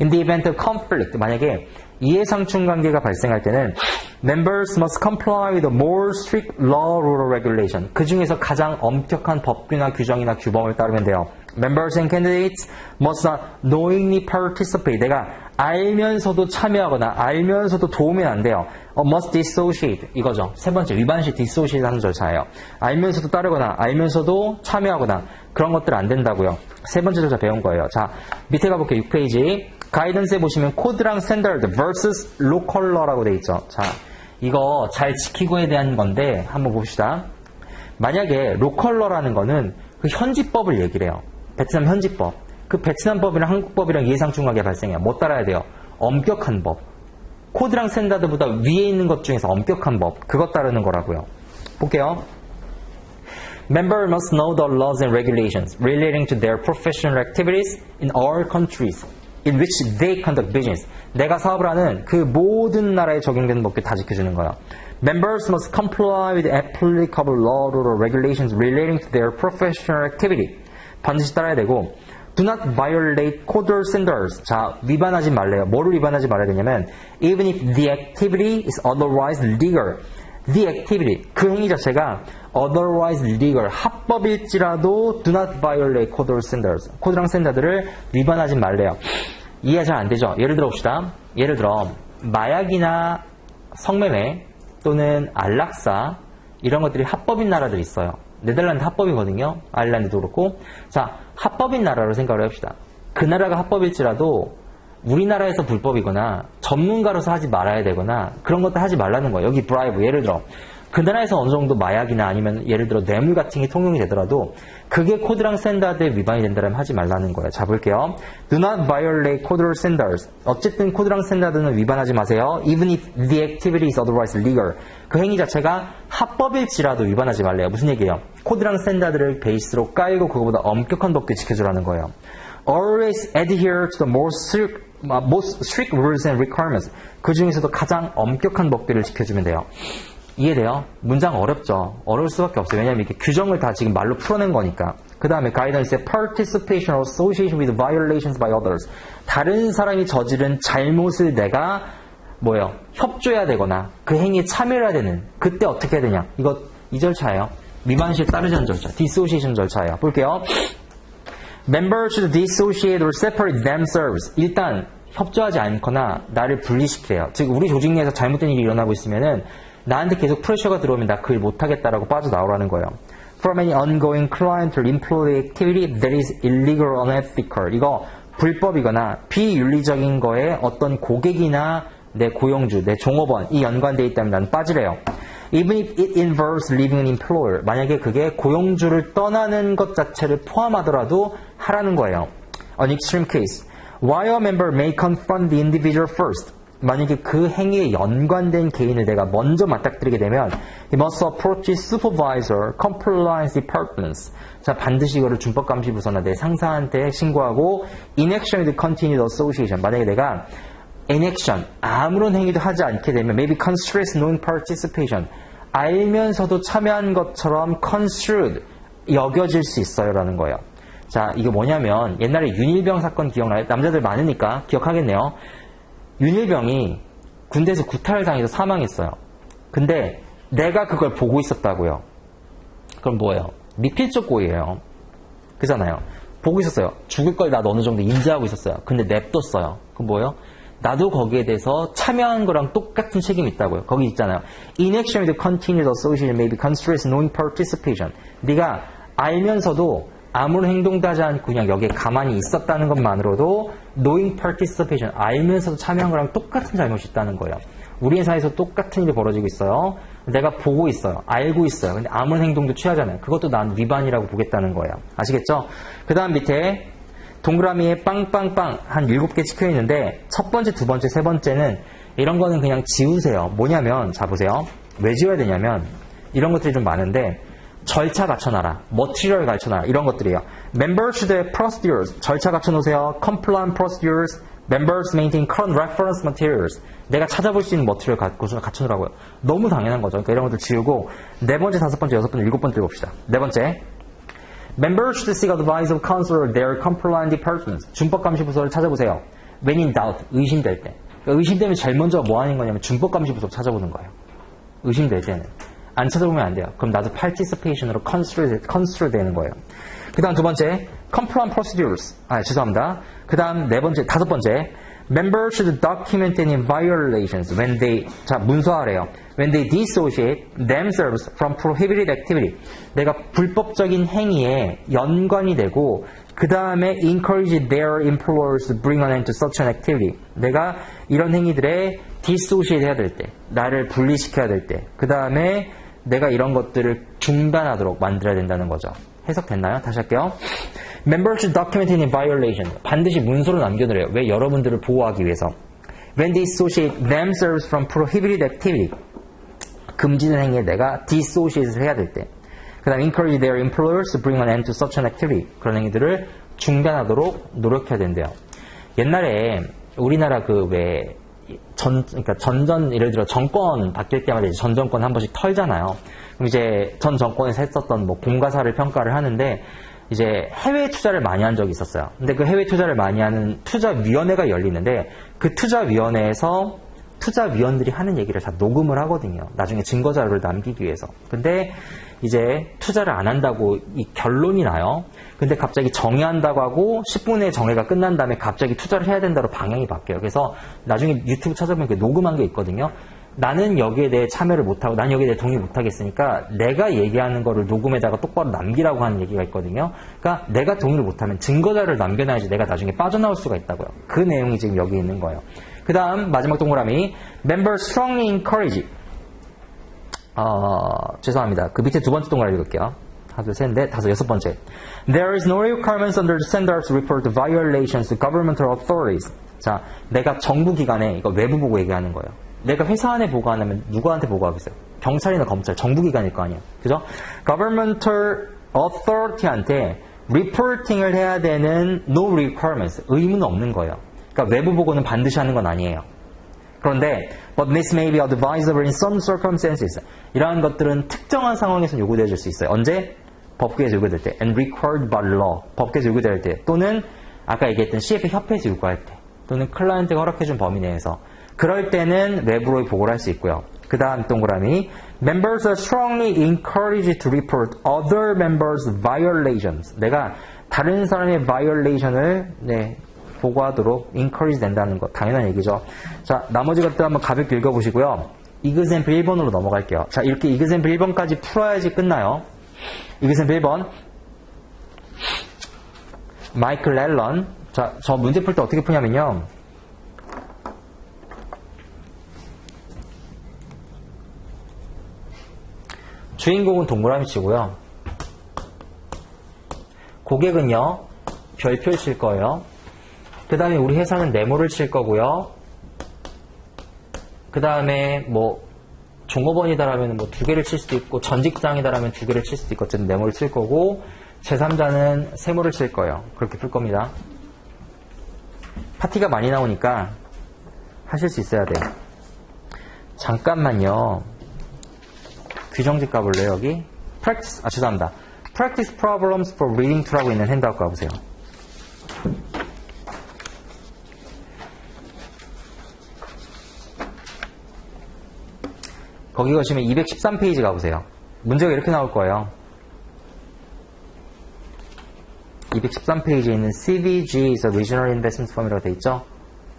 In the event of conflict, 만약에 이해상충 관계가 발생할 때는 members must comply with a more strict law, rule, or regulation. 그 중에서 가장 엄격한 법규나 규정이나 규범을 따르면 돼요. Members and candidates must not knowingly participate. 내가 알면서도 참여하거나 알면서도 도우면 안 돼요. Must dissociate 이거죠. 세 번째 위반시 dissociate 하는 절차예요. 알면서도 따르거나 알면서도 참여하거나 그런 것들 안 된다고요. 세 번째 절차 배운 거예요. 자 밑에 가볼게요. 6페이지 가이던스에 보시면 코드랑 스탠다드 vs local law라고 돼 있죠. 자 이거 잘 지키고에 대한 건데 한번 봅시다. 만약에 local law라는 거는 그 현지법을 얘기를 해요. 베트남 현지법. 그 베트남법이랑 한국법이랑 이해상충관계가 발생해요. 뭐 따라야 돼요? 엄격한 법. 코드랑 스탠다드보다 위에 있는 것 중에서 엄격한 법. 그것 따르는 거라고요. 볼게요. Member must know the laws and regulations relating to their professional activities in all countries in which they conduct business. 내가 사업을 하는 그 모든 나라에 적용되는 법규 다 지켜주는 거야. Members must comply with applicable law or regulations relating to their professional activity. 반드시 따라야 되고 Do not violate code or standards. 자, 위반하지 말래요. 뭐를 위반하지 말아야 되냐면 Even if the activity is otherwise legal. The activity, 그 행위 자체가 otherwise legal, 합법일지라도 do not violate code or standards. 코드랑 스탠다드를 위반하지 말래요. 이해 잘 안 되죠? 예를 들어 봅시다. 예를 들어 마약이나 성매매 또는 안락사 이런 것들이 합법인 나라들이 있어요. 네덜란드 합법이거든요. 아일랜드도 그렇고. 자, 합법인 나라로 생각을 해봅시다. 그 나라가 합법일지라도 우리나라에서 불법이거나 전문가로서 하지 말아야 되거나 그런 것도 하지 말라는 거예요. 여기 브라이브 예를 들어 그 나라에서 어느 정도 마약이나 아니면 예를 들어 뇌물 같은 게 통용이 되더라도 그게 코드랑 스탠다드에 위반이 된다면 하지 말라는 거예요. 자, 볼게요. Do not violate code or standards. 어쨌든 코드랑 스탠다드는 위반하지 마세요. Even if the activity is otherwise legal. 그 행위 자체가 합법일지라도 위반하지 말래요. 무슨 얘기예요? 코드랑 스탠다드를 베이스로 깔고 그거보다 엄격한 법규 지켜주라는 거예요. Always adhere to the most strict rules and requirements. 그 중에서도 가장 엄격한 법규를 지켜주면 돼요. 이해돼요? 문장 어렵죠? 어려울 수밖에 없어요. 왜냐하면 이게 규정을 다 지금 말로 풀어낸 거니까. 그 다음에 guidance에 participation or association with violations by others. 다른 사람이 저지른 잘못을 내가 뭐예요? 협조해야 되거나 그 행위에 참여해야 되는. 그때 어떻게 해야 되냐? 이거 이 절차예요. 위반 시에 따르지 않는 절차. dissociation 절차예요. 볼게요. Members should dissociate or separate themselves. 일단 협조하지 않거나 나를 분리시키래요. 즉 우리 조직 내에서 잘못된 일이 일어나고 있으면은 나한테 계속 프레셔가 들어오면 나 그 일 못하겠다라고 빠져나오라는 거예요. From any ongoing client or employee activity that is illegal or unethical. 이거 불법이거나 비윤리적인 거에 어떤 고객이나 내 고용주, 내 종업원이 연관되어 있다면 난 빠지래요. Even if it involves leaving an employer. 만약에 그게 고용주를 떠나는 것 자체를 포함하더라도 하라는 거예요. An extreme case. While a member may confront the individual first. 만약에 그 행위에 연관된 개인을 내가 먼저 맞닥뜨리게 되면 he must approach his supervisor, compliance departments. 자, 반드시 이거를 준법감시부서나 내 상사한테 신고하고 inaction with continued association. 만약에 내가 inaction, 아무런 행위도 하지 않게 되면 maybe construed knowing participation. 알면서도 참여한 것처럼 construed, 여겨질 수 있어요 라는 거예요. 자, 이게 뭐냐면 옛날에 윤일병 사건 기억나요? 남자들 많으니까 기억하겠네요. 윤일병이 군대에서 구타를 당해서 사망했어요. 근데 내가 그걸 보고 있었다고요. 그럼 뭐예요? 미필적 고의예요. 그잖아요. 보고 있었어요. 죽을 걸 나도 어느 정도 인지하고 있었어요. 근데 냅뒀어요. 그럼 뭐예요? 나도 거기에 대해서 참여한 거랑 똑같은 책임이 있다고요. 거기 있잖아요. Inaction with continued association may be construed as knowing participation. 네가 알면서도 아무런 행동도 하지 않고 그냥 여기에 가만히 있었다는 것만으로도 knowing participation, 알면서도 참여한 거랑 똑같은 잘못이 있다는 거예요. 우리 회사에서 똑같은 일이 벌어지고 있어요. 내가 보고 있어요. 알고 있어요. 근데 아무런 행동도 취하잖아요. 그것도 난 위반이라고 보겠다는 거예요. 아시겠죠? 그 다음 밑에 동그라미에 빵빵빵 한 7개 찍혀 있는데 첫 번째, 두 번째, 세 번째는 이런 거는 그냥 지우세요. 뭐냐면 자 보세요. 왜 지워야 되냐면 이런 것들이 좀 많은데 절차 갖춰놔라. 머티리얼 갖춰놔라. 이런 것들이에요. Members should have procedures. 절차 갖춰놓으세요. Compliant procedures. Members maintain current reference materials. 내가 찾아볼 수 있는 머티리얼 갖춰놓으라고요. 너무 당연한 거죠. 그러니까 이런 것들 지우고 네 번째, 다섯 번째, 여섯 번째, 일곱 번째 봅시다. 네 번째. Members should seek advice of counsel or their compliant departments. 준법감시부서를 찾아보세요. When in doubt. 의심될 때. 그러니까 의심되면 제일 먼저 뭐 하는 거냐면 준법감시부서 찾아보는 거예요. 의심될 때는. 안 찾아보면 안 돼요. 그럼 나도 participation으로 construe 되는 거예요. 그 다음 두 번째, compliant procedures. 죄송합니다. 그 다음 네 번째, 다섯 번째, members should document any violations when they, 자, 문서하래요. When they dissociate themselves from prohibited activity. 내가 불법적인 행위에 연관이 되고, 그 다음에 encourage their employers to bring an end to such an activity. 내가 이런 행위들에 dissociate 해야 될 때, 나를 분리시켜야 될 때, 그 다음에 내가 이런 것들을 중단하도록 만들어야 된다는 거죠. 해석됐나요? 다시 할게요. Members should document any violation. 반드시 문서로 남겨놓으래요. 왜? 여러분들을 보호하기 위해서. When they dissociate themselves from prohibited activity. 금지된 행위에 내가 dissociate를 해야 될 때. 그 다음 encourage their employers to bring an end to such an activity. 그런 행위들을 중단하도록 노력해야 된대요. 옛날에 우리나라 그러니까 예를 들어 정권 바뀔 때마다 이제 전 정권 한 번씩 털잖아요. 그럼 이제 전 정권에서 했었던 뭐 공과사를 평가를 하는데 이제 해외 투자를 많이 한 적이 있었어요. 근데 그 해외 투자를 많이 하는 투자위원회가 열리는데 그 투자위원회에서 투자위원들이 하는 얘기를 다 녹음을 하거든요. 나중에 증거자료를 남기기 위해서. 근데 이제 투자를 안 한다고 이 결론이 나요. 근데 갑자기 정회한다고 하고 10분 내에 정회가 끝난 다음에 갑자기 투자를 해야 된다로 방향이 바뀌어요. 그래서 나중에 유튜브 찾아보면 녹음한 게 있거든요. 나는 여기에 대해 참여를 못하고 난 여기에 대해 동의 못하겠으니까 내가 얘기하는 거를 녹음에다가 똑바로 남기라고 하는 얘기가 있거든요. 그러니까 내가 동의를 못하면 증거자료를 남겨놔야지 내가 나중에 빠져나올 수가 있다고요. 그 내용이 지금 여기 있는 거예요. 그 다음 마지막 동그라미 Members strongly encourage 죄송합니다. 그 밑에 두 번째 동그라미 읽을게요. 하나, 둘, 셋, 넷, 다섯, 여섯 번째. There is no requirements under the standards to report violations to governmental authorities. 자, 내가 정부 기관에, 이거 외부 보고 얘기하는 거예요. 내가 회사 안에 보고 안 하면 누구한테 보고하겠어요? 경찰이나 검찰, 정부 기관일 거 아니에요. 그죠? governmental authority한테 reporting을 해야 되는 no requirements, 의무는 없는 거예요. 그러니까 외부 보고는 반드시 하는 건 아니에요. 그런데 but this may be advisable in some circumstances. 이러한 것들은 특정한 상황에서 요구되어질 수 있어요. 언제? 법규에서 요구될 때. and required by law. 법규에서 요구될 때. 또는 아까 얘기했던 CF 협회에서 요구할 때. 또는 클라이언트가 허락해준 범위 내에서. 그럴 때는 외부로 보고를 할 수 있고요. 그 다음 동그라미. Members are strongly encouraged to report other members' violations. 내가 다른 사람의 violation을 보고하도록 encourage 된다는 거 당연한 얘기죠. 자, 나머지 것들 한번 가볍게 읽어보시고요. example 1번으로 넘어갈게요. 자, 이렇게 example 1번까지 풀어야지 끝나요. example 1번 마이클 앨런. 자, 저 문제 풀 때 어떻게 푸냐면요. 주인공은 동그라미 치고요. 고객은요, 별표를 칠 거예요. 그 다음에 우리 회사는 네모를 칠 거고요. 그 다음에 뭐 종업원이다라면 뭐 2개를 칠 수도 있고 전직장이다라면 2개를 칠 수도 있고 어쨌든 네모를 칠 거고 제3자는 세모를 칠 거예요. 그렇게 풀 겁니다. 파티가 많이 나오니까 하실 수 있어야 돼요. 잠깐만요. 규정집 가볼래요 여기? Practice, 죄송합니다. Practice problems for reading to라고 있는 핸드아웃 가보세요. 거기 가시면 213페이지 가보세요. 문제가 이렇게 나올 거예요. 213페이지에 있는 CVG is a Regional Investment Firm이라고 돼 있죠?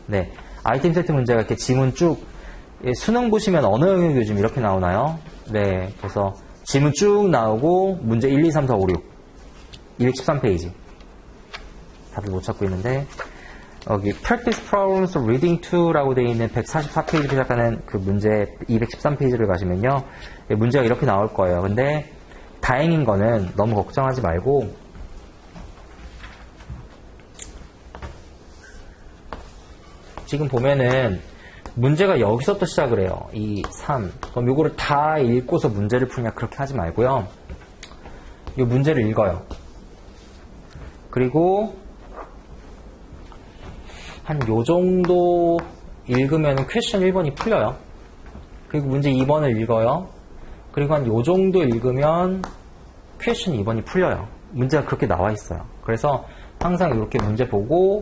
네. 아이템 세트 문제가 이렇게 지문 쭉, 수능 보시면 언어 영역 요즘 이렇게 나오나요? 네. 그래서 지문 쭉 나오고 문제 1, 2, 3, 4, 5, 6. 213페이지. 다들 못 찾고 있는데. 여기 Practice Problems Reading 2라고 되어 있는 144페이지로 시작하는 그 문제 213페이지를 가시면요. 문제가 이렇게 나올 거예요. 근데 다행인 거는 너무 걱정하지 말고 지금 보면은 문제가 여기서부터 시작을 해요. 2, 3. 그럼 요거를 다 읽고서 문제를 푸냐 그렇게 하지 말고요. 이 문제를 읽어요. 그리고 한 요 정도 읽으면 퀘스천 1번이 풀려요. 그리고 문제 2번을 읽어요. 그리고 한 요 정도 읽으면 퀘스천 2번이 풀려요. 문제가 그렇게 나와 있어요. 그래서 항상 이렇게 문제 보고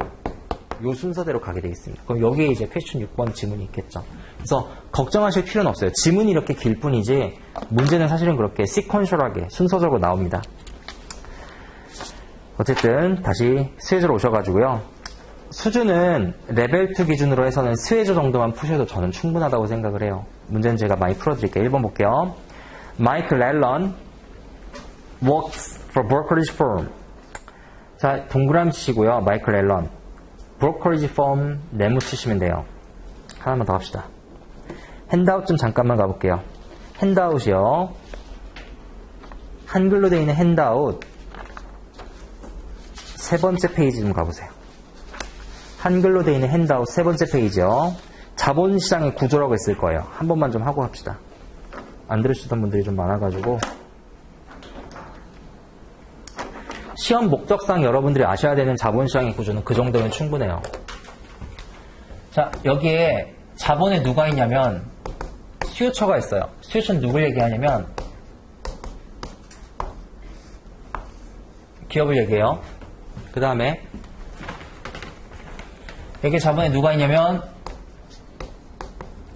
요 순서대로 가게 되어 있습니다. 그럼 여기에 이제 퀘스천 6번 지문이 있겠죠. 그래서 걱정하실 필요는 없어요. 지문이 이렇게 길 뿐이지 문제는 사실은 그렇게 시퀀셜하게 순서적으로 나옵니다. 어쨌든 다시 스웨저로 오셔가지고요. 수준은 레벨 2 기준으로 해서는 스웨저 정도만 푸셔도 저는 충분하다고 생각을 해요. 문제는 제가 많이 풀어드릴게요. 1번 볼게요. 마이클 앨런 works for brokerage firm. 자, 동그라미 치시고요. 마이클 앨런 brokerage firm 네모 치시면 돼요. 하나만 더 합시다. 핸드아웃 좀 잠깐만 가볼게요. 핸드아웃이요. 한글로 되어 있는 핸드아웃 세 번째 페이지 좀 가보세요. 한글로 되어 있는 핸드아웃 세 번째 페이지요. 자본시장의 구조라고 있을 거예요. 한 번만 좀 하고 합시다. 안 들으시던 분들이 좀 많아가지고. 시험 목적상 여러분들이 아셔야 되는 자본시장의 구조는 그 정도면 충분해요. 자, 여기에 자본에 누가 있냐면 수요처가 있어요. 수요처는 누굴 얘기하냐면 기업을 얘기해요. 그 다음에 여기 자본에 누가 있냐면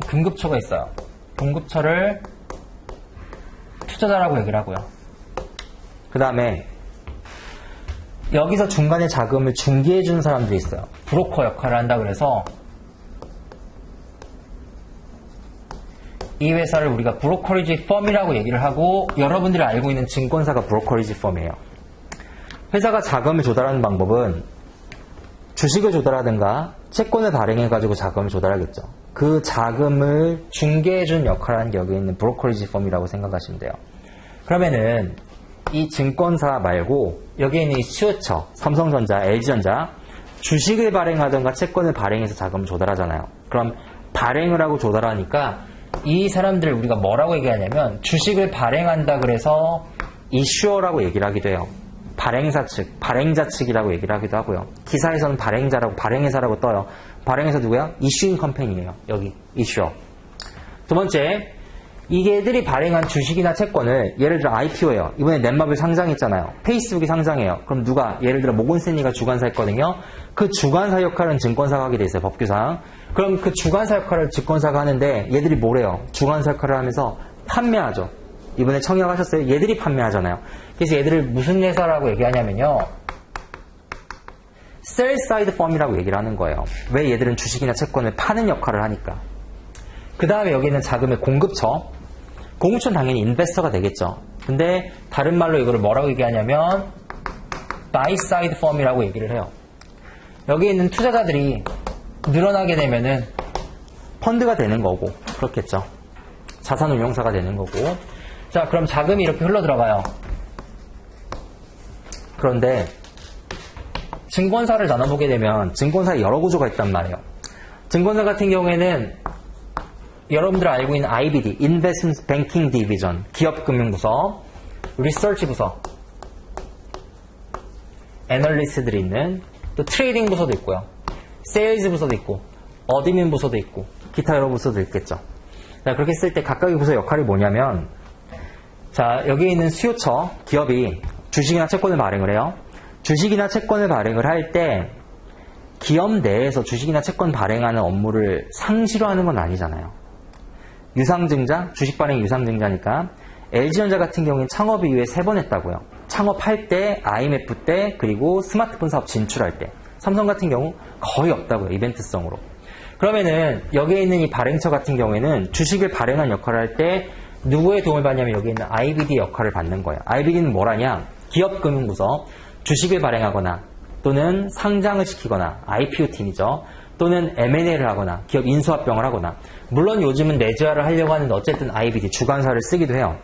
공급처가 있어요. 공급처를 투자자라고 얘기를 하고요. 그 다음에 여기서 중간에 자금을 중개해주는 사람들이 있어요. 브로커 역할을 한다 그래서 이 회사를 우리가 브로커리지 펌이라고 얘기를 하고 여러분들이 알고 있는 증권사가 브로커리지 펌이에요. 회사가 자금을 조달하는 방법은 주식을 조달하든가 채권을 발행해가지고 자금을 조달하겠죠. 그 자금을 중개해준 역할을 하는 게 여기 있는 브로커리지 펌이라고 생각하시면 돼요. 그러면은 이 증권사 말고 여기 있는 이 수요처, 삼성전자, LG전자 주식을 발행하든가 채권을 발행해서 자금을 조달하잖아요. 그럼 발행을 하고 조달하니까 이 사람들 우리가 뭐라고 얘기하냐면 주식을 발행한다 그래서 이슈어라고 얘기를 하기도 해요. 발행사 측, 발행자 측이라고 얘기를 하기도 하고요. 기사에서는 발행자라고, 발행회사라고 떠요. 발행회사 누구야? 이슈잉 컴퍼니예요. 여기 이슈어. 두 번째, 이게들이 발행한 주식이나 채권을 예를 들어 IPO예요. 이번에 넷마블 상장했잖아요. 페이스북이 상장해요. 그럼 누가 예를 들어 모건스탠리가 주관사였거든요. 그 주관사 역할은 증권사가 하게 돼 있어요. 법규상. 그럼 그 주관사 역할을 증권사가 하는데 얘들이 뭐래요? 주관사 역할을 하면서 판매하죠. 이번에 청약하셨어요? 얘들이 판매하잖아요. 그래서 얘들을 무슨 회사라고 얘기하냐면요. sell side firm이라고 얘기를 하는 거예요. 왜 얘들은 주식이나 채권을 파는 역할을 하니까. 그 다음에 여기 있는 자금의 공급처. 공급처는 당연히 인베스터가 되겠죠. 근데 다른 말로 이거를 뭐라고 얘기하냐면 buy side firm이라고 얘기를 해요. 여기 있는 투자자들이 늘어나게 되면은 펀드가 되는 거고 그렇겠죠. 자산운용사가 되는 거고. 자, 그럼 자금이 이렇게 흘러 들어가요. 그런데 증권사를 나눠보게 되면 증권사에 여러 구조가 있단 말이에요. 증권사 같은 경우에는 여러분들 알고 있는 IBD, Investment Banking Division, 기업금융부서, 리서치 부서, 애널리스트들이 있는 또 트레이딩 부서도 있고요. 세일즈 부서도 있고, 어드민 부서도 있고, 기타 여러 부서도 있겠죠. 자, 그렇게 쓸 때 각각의 부서 역할이 뭐냐면, 자, 여기 있는 수요처, 기업이 주식이나 채권을 발행을 해요. 주식이나 채권을 발행을 할 때 기업 내에서 주식이나 채권 발행하는 업무를 상시로 하는 건 아니잖아요. 유상증자, 주식 발행 유상증자니까 LG전자 같은 경우는 창업 이후에 3번 했다고요. 창업할 때, IMF 때, 그리고 스마트폰 사업 진출할 때. 삼성 같은 경우 거의 없다고요. 이벤트성으로. 그러면은 여기에 있는 이 발행처 같은 경우에는 주식을 발행한 역할을 할 때 누구의 도움을 받냐면 여기 있는 IBD 역할을 받는 거예요. IBD는 뭐라냐? 기업금융부서 주식을 발행하거나 또는 상장을 시키거나 IPO 팀이죠. 또는 M&A를 하거나 기업 인수합병을 하거나 물론 요즘은 내재화를 하려고 하는데 어쨌든 IBD 주관사를 쓰기도 해요.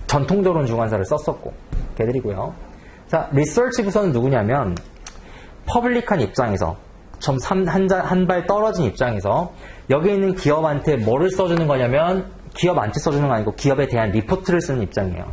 전통적으로는 주관사를 썼었고 걔들이고요. 자, 리서치 부서는 누구냐면 퍼블릭한 입장에서 좀 한 발 떨어진 입장에서 여기 있는 기업한테 뭐를 써주는 거냐면 기업한테 써주는 거 아니고 기업에 대한 리포트를 쓰는 입장이에요.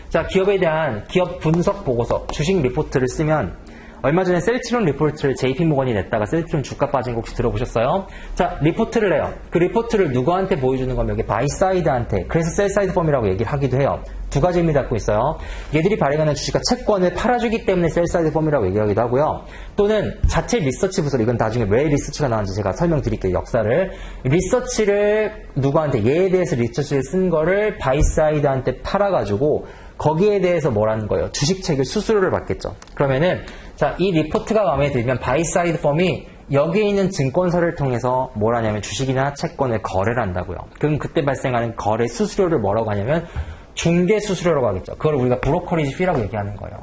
자, 기업에 대한 기업 분석 보고서, 주식 리포트를 쓰면 얼마 전에 셀트론 리포트를 JP모건이 냈다가 셀트론 주가 빠진 거 혹시 들어보셨어요? 자, 리포트를 해요. 그 리포트를 누구한테 보여주는 거면 여기 바이사이드한테, 그래서 셀사이드 펌이라고 얘기를 하기도 해요. 두 가지 의미 갖고 있어요. 얘들이 발행하는 주식과 채권을 팔아주기 때문에 셀사이드 펌이라고 얘기하기도 하고요. 또는 자체 리서치 부서, 이건 나중에 왜 리서치가 나왔는지 제가 설명드릴게요. 역사를. 리서치를 누구한테, 얘에 대해서 리서치를 쓴 거를 바이사이드한테 팔아가지고 거기에 대해서 뭐라는 거예요? 주식책을 수수료를 받겠죠. 그러면은 자, 이 리포트가 마음에 들면 바이사이드 펌이 여기에 있는 증권사를 통해서 뭘 하냐면 주식이나 채권을 거래를 한다고요. 그럼 그때 발생하는 거래 수수료를 뭐라고 하냐면 중개 수수료라고 하겠죠. 그걸 우리가 브로커리지 피라고 얘기하는 거예요.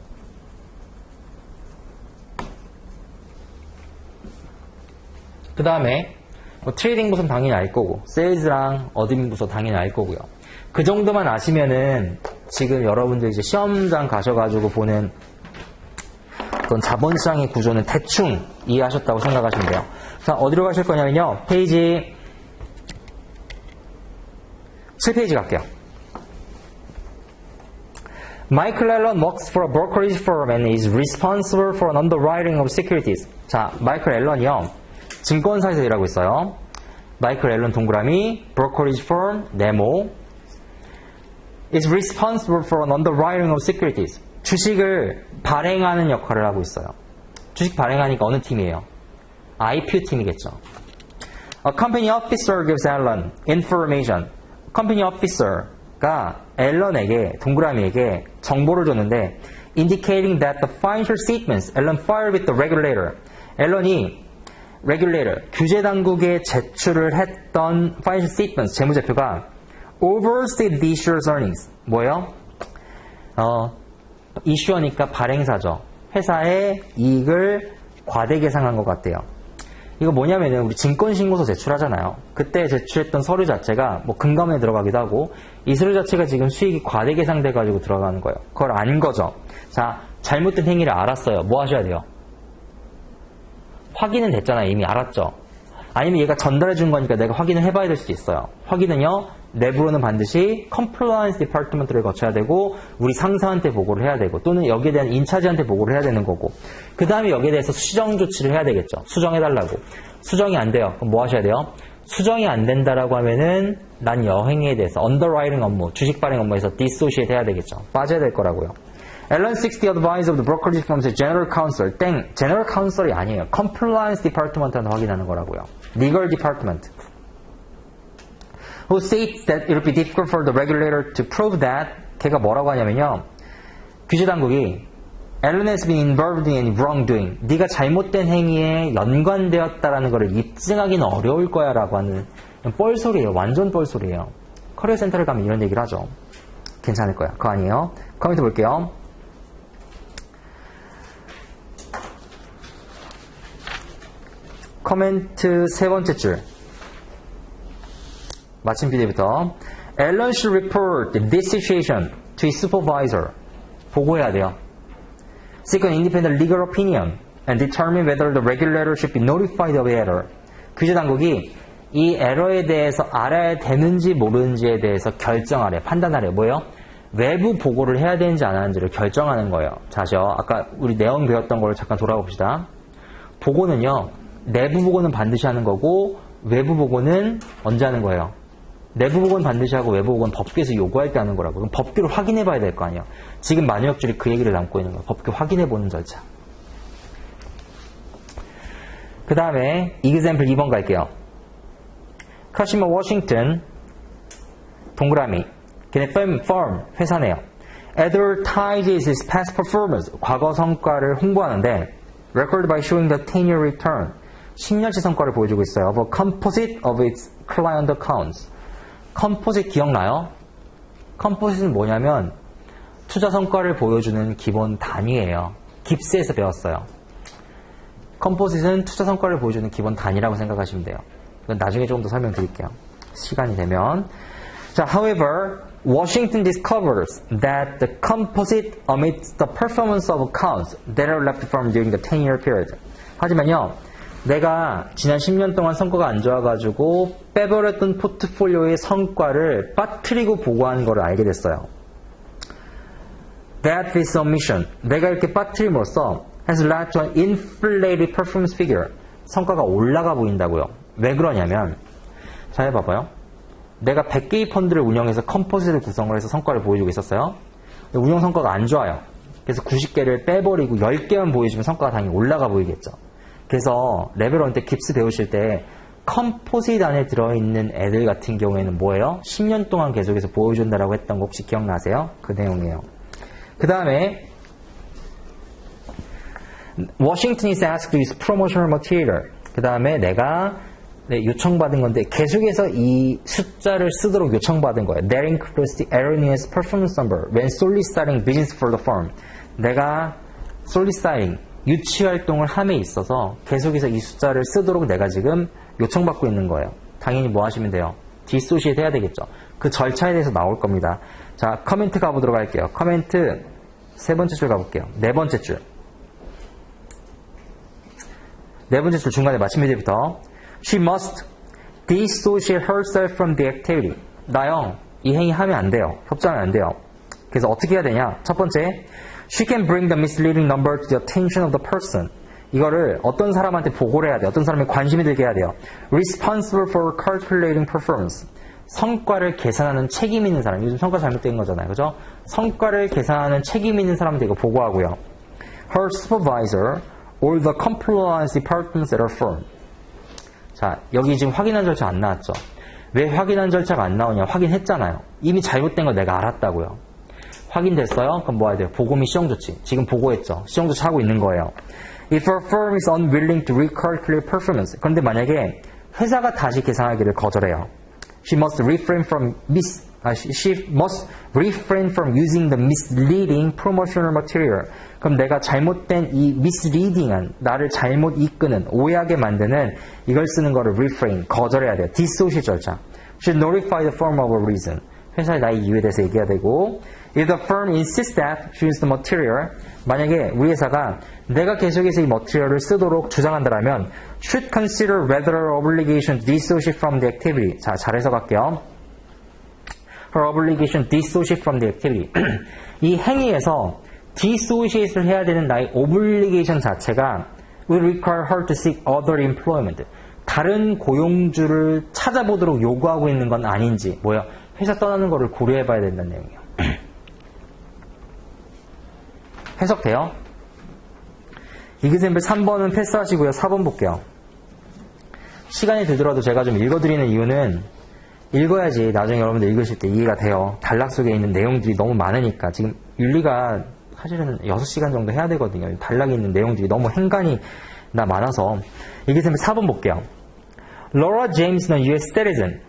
그 다음에 뭐 트레이딩 부서는 당연히 알 거고 세일즈랑 어드민 부서 당연히 알 거고요. 그 정도만 아시면은 지금 여러분들 이제 시험장 가셔가지고 보는 그런 자본시장의 구조는 대충 이해하셨다고 생각하시면 돼요. 자, 어디로 가실 거냐면요. 페이지 7페이지 갈게요. Michael Allen works for a brokerage firm and is responsible for an underwriting of securities. 자, 마이클 앨런이요. 증권사에서 일하고 있어요. 마이클 앨런 동그라미, brokerage firm, 네모, is responsible for an underwriting of securities. 주식을 발행하는 역할을 하고 있어요. 주식 발행하니까 어느 팀이에요? IPO 팀이겠죠. A company officer gives Allen information. company officer가 앨런에게, 동그라미에게 정보를 줬는데 indicating that the financial statements Allen filed with the regulator. 앨런이 regulator, 규제 당국에 제출을 했던 financial statements, 재무제표가 overstated the issuer's earnings. 뭐예요? 이슈어니까 발행사죠. 회사의 이익을 과대 계상한 것 같대요. 이거 뭐냐면은 우리 증권신고서 제출하잖아요. 그때 제출했던 서류 자체가 뭐 금감원에 들어가기도 하고 이 서류 자체가 지금 수익이 과대 계상돼가지고 들어가는 거예요. 그걸 안 거죠. 자, 잘못된 행위를 알았어요. 뭐 하셔야 돼요? 확인은 됐잖아요. 이미 알았죠. 아니면 얘가 전달해 준 거니까 내가 확인을 해봐야 될 수도 있어요. 확인은요, 내부로는 반드시 compliance department를 거쳐야 되고 우리 상사한테 보고를 해야 되고 또는 여기에 대한 인차지한테 보고를 해야 되는 거고 그 다음에 여기에 대해서 수정 조치를 해야 되겠죠. 수정해달라고. 수정이 안 돼요. 그럼 뭐 하셔야 돼요? 수정이 안 된다라고 하면은 난 여행에 대해서 underwriting 업무, 주식 발행 업무에서 dissociate 해야 되겠죠. 빠져야 될 거라고요. Allen seeks the advice of the brokerage firm's general counsel. 땡, general counsel이 아니에요. compliance department한테 확인하는 거라고요. legal department. Who states that it would be difficult for the regulator to prove that. 걔가 뭐라고 하냐면요. 규제당국이 Allen has been involved in wrongdoing. 네가 잘못된 행위에 연관되었다라는 것을 입증하기는 어려울 거야 라고 하는 뻘소리예요. 완전 뻘소리예요. 커리어 센터를 가면 이런 얘기를 하죠. 괜찮을 거야. 그거 아니에요. 코멘트 볼게요. 코멘트 세 번째 줄. 마침 PD부터 Allen should report this situation to his supervisor. 보고해야 돼요. Seek an independent legal opinion and determine whether the regulator should be notified of error. 규제당국이 이 에러에 대해서 알아야 되는지 모르는지에 대해서 결정하래. 판단하래. 뭐예요? 외부 보고를 해야 되는지 안 하는지를 결정하는 거예요. 자죠. 아까 우리 내용 배웠던 걸 잠깐 돌아봅시다. 보고는요. 내부 보고는 반드시 하는 거고 외부 보고는 언제 하는 거예요? 내부 보고는 반드시 하고 외부 보고는 법규에서 요구할 때 하는 거라고. 그럼 법규를 확인해 봐야 될 거 아니에요. 지금 만역줄이 그 얘기를 담고 있는 거예요. 법규 확인해 보는 절차. 그 다음에 example 2번 갈게요. 카시마 워싱턴 동그라미 걔네 firm 회사네요. advertises his past performance 과거 성과를 홍보하는데 record by showing the 10-year return 10년치 성과를 보여주고 있어요. of a composite of its client accounts. 컴포짓 기억나요? 컴포짓은 뭐냐면 투자 성과를 보여주는 기본 단위예요. 깁스에서 배웠어요. 컴포짓은 투자 성과를 보여주는 기본 단위라고 생각하시면 돼요. 이건 나중에 조금 더 설명드릴게요. 시간이 되면. 자, however, Washington discovers that the composite omits the performance of accounts that are left from during the 10-year period. 하지만요, 내가 지난 10년 동안 성과가 안 좋아가지고 빼버렸던 포트폴리오의 성과를 빠뜨리고 보고하는 걸 알게 됐어요. That this omission, 내가 이렇게 빠뜨림으로써 has led to an inflated performance figure. 성과가 올라가 보인다고요. 왜 그러냐면, 자 해봐봐요. 내가 100개의 펀드를 운영해서 컴포짓을 구성을 해서 성과를 보여주고 있었어요. 운영 성과가 안 좋아요. 그래서 90개를 빼버리고 10개만 보여주면 성과가 당연히 올라가 보이겠죠. 그래서 레벨 1 때 깁스 배우실 때 컴포짓 안에 들어있는 애들 같은 경우에는 뭐예요? 10년 동안 계속해서 보여준다라고 했던 거 혹시 기억나세요? 그 내용이에요. 그 다음에 Washington is asked to use promotional material. 그 다음에 내가 요청받은 건데 계속해서 이 숫자를 쓰도록 요청받은 거예요. That includes the erroneous performance number when soliciting business for the firm. 내가 soliciting 유치활동을 함에 있어서 계속해서 이 숫자를 쓰도록 내가 지금 요청받고 있는 거예요. 당연히 뭐 하시면 돼요? 디소시에이트 해야 되겠죠. 그 절차에 대해서 나올 겁니다. 자, 커멘트 가보도록 할게요. 커멘트 세 번째 줄 가볼게요. 네 번째 줄. 네 번째 줄 중간에 마침 문제부터 She must dissociate herself from the activity. 나영, 이 행위 하면 안 돼요. 협조하면 안 돼요. 그래서 어떻게 해야 되냐? 첫 번째, She can bring the misleading number to the attention of the person. 이거를 어떤 사람한테 보고를 해야 돼요. 어떤 사람이 관심이 들게 해야 돼요. Responsible for calculating performance. 성과를 계산하는 책임 있는 사람. 요즘 성과 잘못된 거잖아요. 그죠? 성과를 계산하는 책임 있는 사람한테 이거 보고하고요. Her supervisor or the compliance departments at her firm. 자, 여기 지금 확인한 절차 안 나왔죠? 왜 확인한 절차가 안 나오냐? 확인했잖아요. 이미 잘못된 거 내가 알았다고요. 확인됐어요? 그럼 뭐 해야 돼요? 보고 및 시정조치. 지금 보고했죠. 시정조치 하고 있는 거예요. If a firm is unwilling to recalculate performance. 그런데 만약에 회사가 다시 계산하기를 거절해요. she must refrain from using the misleading promotional material. 그럼 내가 잘못된 이 misleading한, 나를 잘못 이끄는, 오해하게 만드는 이걸 쓰는 거를 refrain, 거절해야 돼요. dissociate 절차. should notify the firm of a reason. 회사에 나의 이유에 대해서 얘기해야 되고, if the firm insists that she use the material, 만약에 우리 회사가 내가 계속해서 이 머티리얼을 쓰도록 주장한다면 should consider whether her obligation to dissociate from the activity. 자, 잘 해석할게요. her obligation to dissociate from the activity. 이 행위에서 dissociate를 해야 되는 나의 obligation 자체가 will require her to seek other employment. 다른 고용주를 찾아보도록 요구하고 있는 건 아닌지, 뭐야, 회사 떠나는 거를 고려해 봐야 된다는 내용이에요. 해석돼요? 이그샘플 3번은 패스하시고요. 4번 볼게요. 시간이 들더라도 제가 좀 읽어드리는 이유는 읽어야지 나중에 여러분들 읽으실 때 이해가 돼요. 단락 속에 있는 내용들이 너무 많으니까. 지금 윤리가 사실은 6시간 정도 해야 되거든요. 단락에 있는 내용들이 너무 행간이 많아서. 이그샘플 4번 볼게요. Laura James, a U.S. citizen,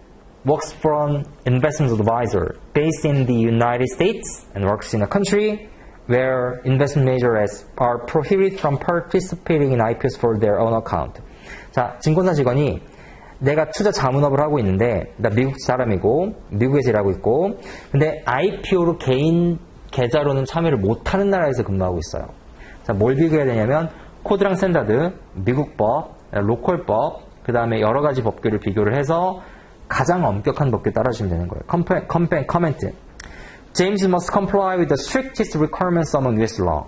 works for an investment advisor based in the United States and works in a country where investment managers are prohibited from participating in IPOs for their own account. 자, 증권사 직원이 내가 투자 자문업을 하고 있는데, 나 미국 사람이고, 미국에서 일하고 있고, 근데 IPO로 개인 계좌로는 참여를 못하는 나라에서 근무하고 있어요. 자, 뭘 비교해야 되냐면, 코드랑 스탠다드, 미국법, 로컬법, 그 다음에 여러 가지 법규를 비교를 해서 가장 엄격한 법규 따라주시면 되는 거예요. 코멘트. James must comply with the strictest requirements among U.S. law.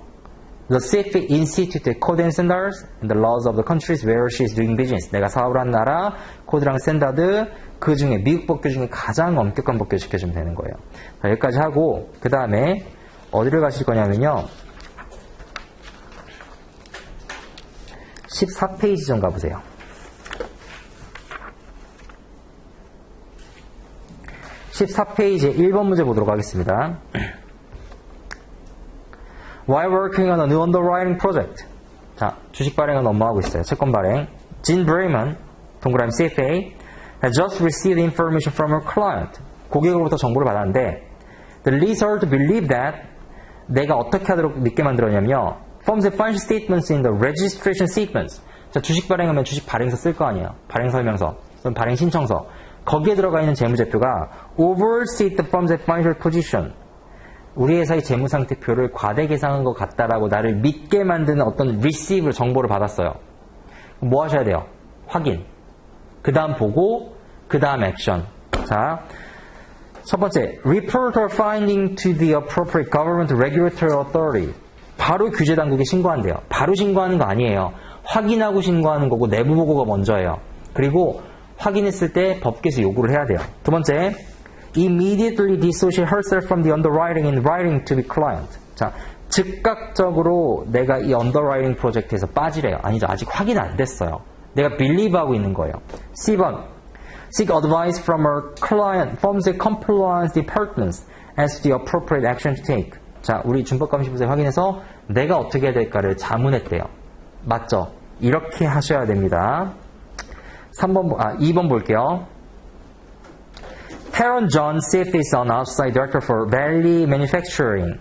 The CFA instituted code and standards and the laws of the countries where she is doing business. 내가 사업을 하는 나라, 코드랑 스탠다드, 그 중에 미국 법규 중에 가장 엄격한 법규 지켜주면 되는 거예요. 자, 여기까지 하고 그 다음에 어디를 가실 거냐면요. 14페이지 좀 가보세요. 14페이지 1번 문제 보도록 하겠습니다. While working on a new underwriting project. 자, 주식 발행은 업무하고 있어요. 채권 발행. Jean Berryman, 동그라미 CFA, had just received information from her client. 고객으로부터 정보를 받았는데, the leads her to believe that 내가 어떻게 하도록 믿게 만들었냐면요. Forms the financial statements in the registration sequence. 자, 주식 발행하면 주식 발행서 쓸 거 아니에요. 발행 설명서, 또는 발행 신청서. 거기에 들어가 있는 재무제표가 overstate the firm's financial position. 우리 회사의 재무상태표를 과대 계상한 것 같다라고 나를 믿게 만드는 어떤 receive 정보를 받았어요. 뭐 하셔야 돼요? 확인. 그 다음 보고, 그 다음 액션. 자, 첫 번째, report or finding to the appropriate government regulatory authority. 바로 규제 당국에 신고한대요. 바로 신고하는 거 아니에요. 확인하고 신고하는 거고 내부 보고가 먼저예요. 그리고 확인했을 때 법규에서 요구를 해야 돼요. 두 번째, immediately dissociate herself from the underwriting in writing to the client. 자, 즉각적으로 내가 이 underwriting 프로젝트에서 빠지래요. 아니죠. 아직 확인 안 됐어요. 내가 believe하고 있는 거예요. C번, seek advice from her client, firm's compliance departments as to the appropriate action to take. 자, 우리 준법감시부서에 확인해서 내가 어떻게 해야 될까를 자문했대요. 맞죠? 이렇게 하셔야 됩니다. 2번 볼게요. Taron John CFA is an outside director for Valley Manufacturing.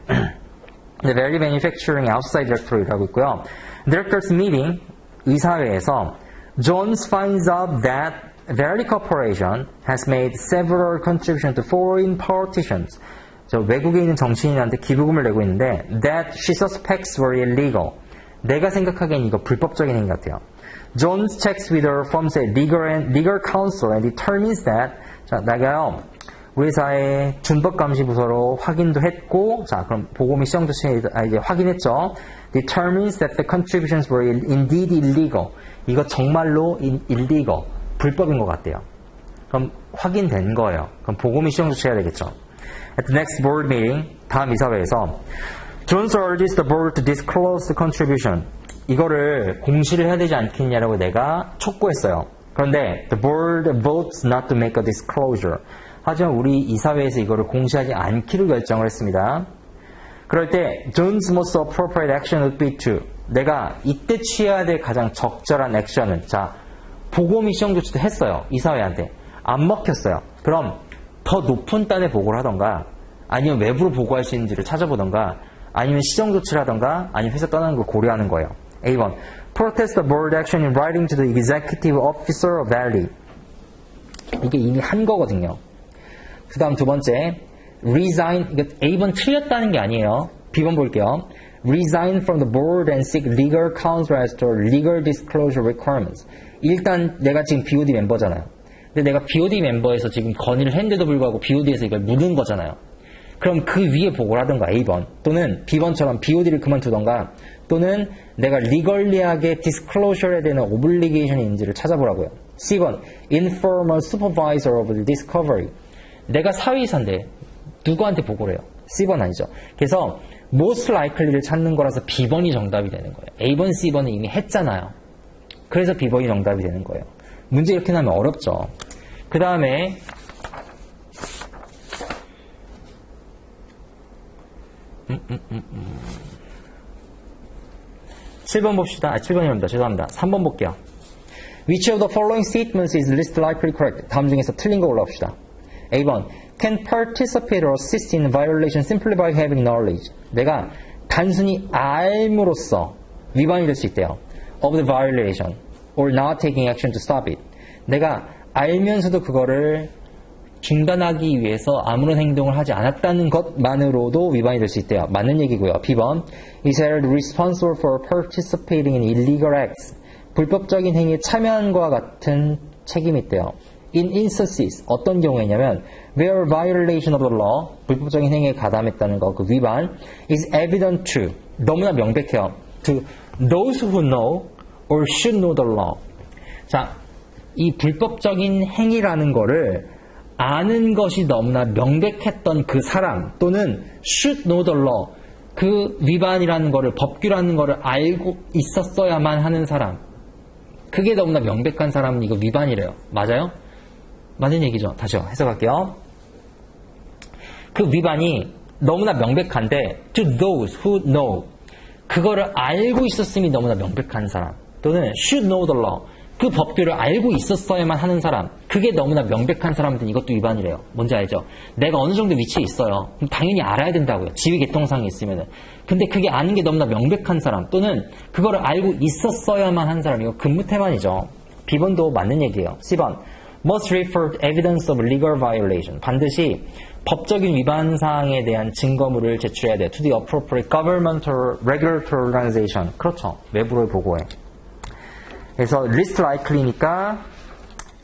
The Valley Manufacturing outside director이라고 있고요. Directors meeting, 의사회에서 Jones finds out that Valley Corporation has made several contributions to foreign politicians. 저 외국에 있는 정치인한테 기부금을 내고 있는데 that she suspects were illegal. 내가 생각하기엔 이거 불법적인 행위 같아요. Jones checks with her firm's legal counsel and determines that. 자, 내가요 우리 회사의 준법감시부서로 확인도 했고, 자, 그럼 보고 미션도 이제 확인했죠. Determines that the contributions were indeed illegal. 이거 정말로 illegal, 불법인 것 같대요. 그럼 확인된 거예요. 그럼 보고 미션도 해야 되겠죠. At the next board meeting, 다음 이사회에서 Jones urges the board to disclose the contribution. 이거를 공시를 해야 되지 않겠냐라고 내가 촉구했어요. 그런데 the board votes not to make a disclosure. 하지만 우리 이사회에서 이거를 공시하지 않기로 결정을 했습니다. 그럴 때 Jones most appropriate action would be to. 내가 이때 취해야 될 가장 적절한 액션은, 자, 보고 미션조차도 했어요. 이사회한테. 안 먹혔어요. 그럼 더 높은 단에 보고를 하던가 아니면 외부로 보고할 수 있는지를 찾아보던가 아니면 시정 조치를 하던가 아니면 회사 떠나는 걸 고려하는 거예요. A1. Protest the board action in writing to the executive officer of Valley. 이게 이미 한 거거든요. 그 다음 두 번째. Resign. 이거 A번 틀렸다는 게 아니에요. B번 볼게요. Resign from the board and seek legal counsel as to legal disclosure requirements. 일단 내가 지금 BOD 멤버잖아요. 근데 내가 BOD 멤버에서 지금 건의를 했는데도 불구하고 BOD에서 이걸 묻은 거잖아요. 그럼 그 위에 보고를 하던가 A번 또는 B번처럼 BOD를 그만두던가 또는 내가 리걸리하게 디스클로저에 대한 오블리게이션이 있는지를 찾아보라고요. C번 inform a supervisor of the discovery. 내가 사회이사인데 누구한테 보고를 해요? C번 아니죠. 그래서 most likely를 찾는 거라서 B번이 정답이 되는 거예요. A번, C번은 이미 했잖아요. 그래서 B번이 정답이 되는 거예요. 문제 이렇게 나면 어렵죠. 그 다음에 7번 봅시다. 7번이랍니다. 죄송합니다. 3번 볼게요. Which of the following statements is least likely correct? 다음 중에서 틀린 거 올라옵시다. A번 Can participate or assist in violation simply by having knowledge. 내가 단순히 알므로써 위반이 될 수 있대요. Of the violation or not taking action to stop it. 내가 알면서도 그거를 중단하기 위해서 아무런 행동을 하지 않았다는 것만으로도 위반이 될 수 있대요. 맞는 얘기고요. B번 is held responsible for participating in illegal acts. 불법적인 행위에 참여한 것과 같은 책임이 있대요. In instances, 어떤 경우에냐면 where violation of the law, 불법적인 행위에 가담했다는 거, 그 위반 is evident to, 너무나 명백해요. To those who know or should know the law. 자, 이 불법적인 행위라는 거를 아는 것이 너무나 명백했던 그 사람 또는 should know the law, 그 위반이라는 거를, 법규라는 거를 알고 있었어야만 하는 사람, 그게 너무나 명백한 사람은 이거 위반이래요. 맞아요? 맞는 얘기죠. 다시 해석할게요. 그 위반이 너무나 명백한데 to those who know, 그거를 알고 있었음이 너무나 명백한 사람 또는 should know the law, 그 법규를 알고 있었어야만 하는 사람, 그게 너무나 명백한 사람들은 이것도 위반이래요. 뭔지 알죠? 내가 어느 정도 위치에 있어요. 그럼 당연히 알아야 된다고요. 지위계통상에 있으면은. 근데 그게 아는 게 너무나 명백한 사람 또는 그거를 알고 있었어야만 한 사람, 이거 근무태만이죠. B번도 맞는 얘기예요. C번 must refer evidence of legal violation. 반드시 법적인 위반 사항에 대한 증거물을 제출해야 돼. To the appropriate governmental regulatory organization. 그렇죠. 외부를 보고해. 그래서 least likely니까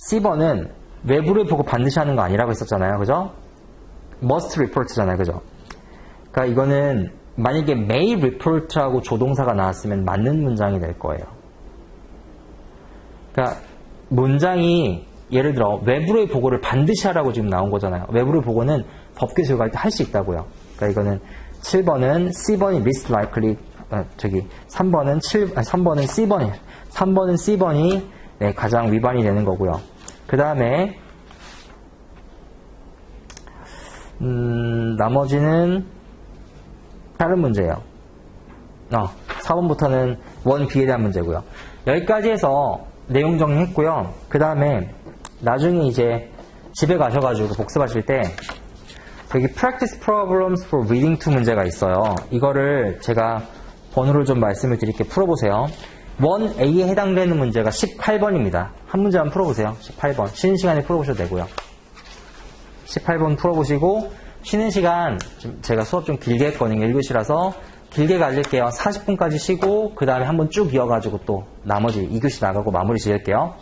C번은 외부를 보고 반드시 하는 거 아니라고 했었잖아요. 그죠? must report잖아요. 그죠? 그러니까 이거는 만약에 may report하고 조동사가 나왔으면 맞는 문장이 될 거예요. 그러니까 문장이 예를 들어 외부의 보고를 반드시 하라고 지금 나온 거잖아요. 외부의 보고는 법규 적용할 때 할 수 있다고요. 그러니까 이거는 7번은 C번이 least likely, 3번은 C번이 3번은 C번이 네, 가장 위반이 되는 거고요. 그 다음에 나머지는 다른 문제예요. 4번부터는 1B에 대한 문제고요. 여기까지 해서 내용 정리했고요. 그 다음에 나중에 이제 집에 가셔가지고 복습하실 때 여기 practice problems for reading to 문제가 있어요. 이거를 제가 번호를 좀 말씀을 드릴게요. 풀어보세요. 1A에 해당되는 문제가 18번입니다. 한 문제만 풀어보세요. 18번. 쉬는 시간에 풀어보셔도 되고요. 18번 풀어보시고 쉬는 시간 제가 수업 좀 길게 했거든요. 1교시라서 길게 가질게요. 40분까지 쉬고 그 다음에 한번 쭉 이어가지고 또 나머지 2교시 나가고 마무리 지을게요.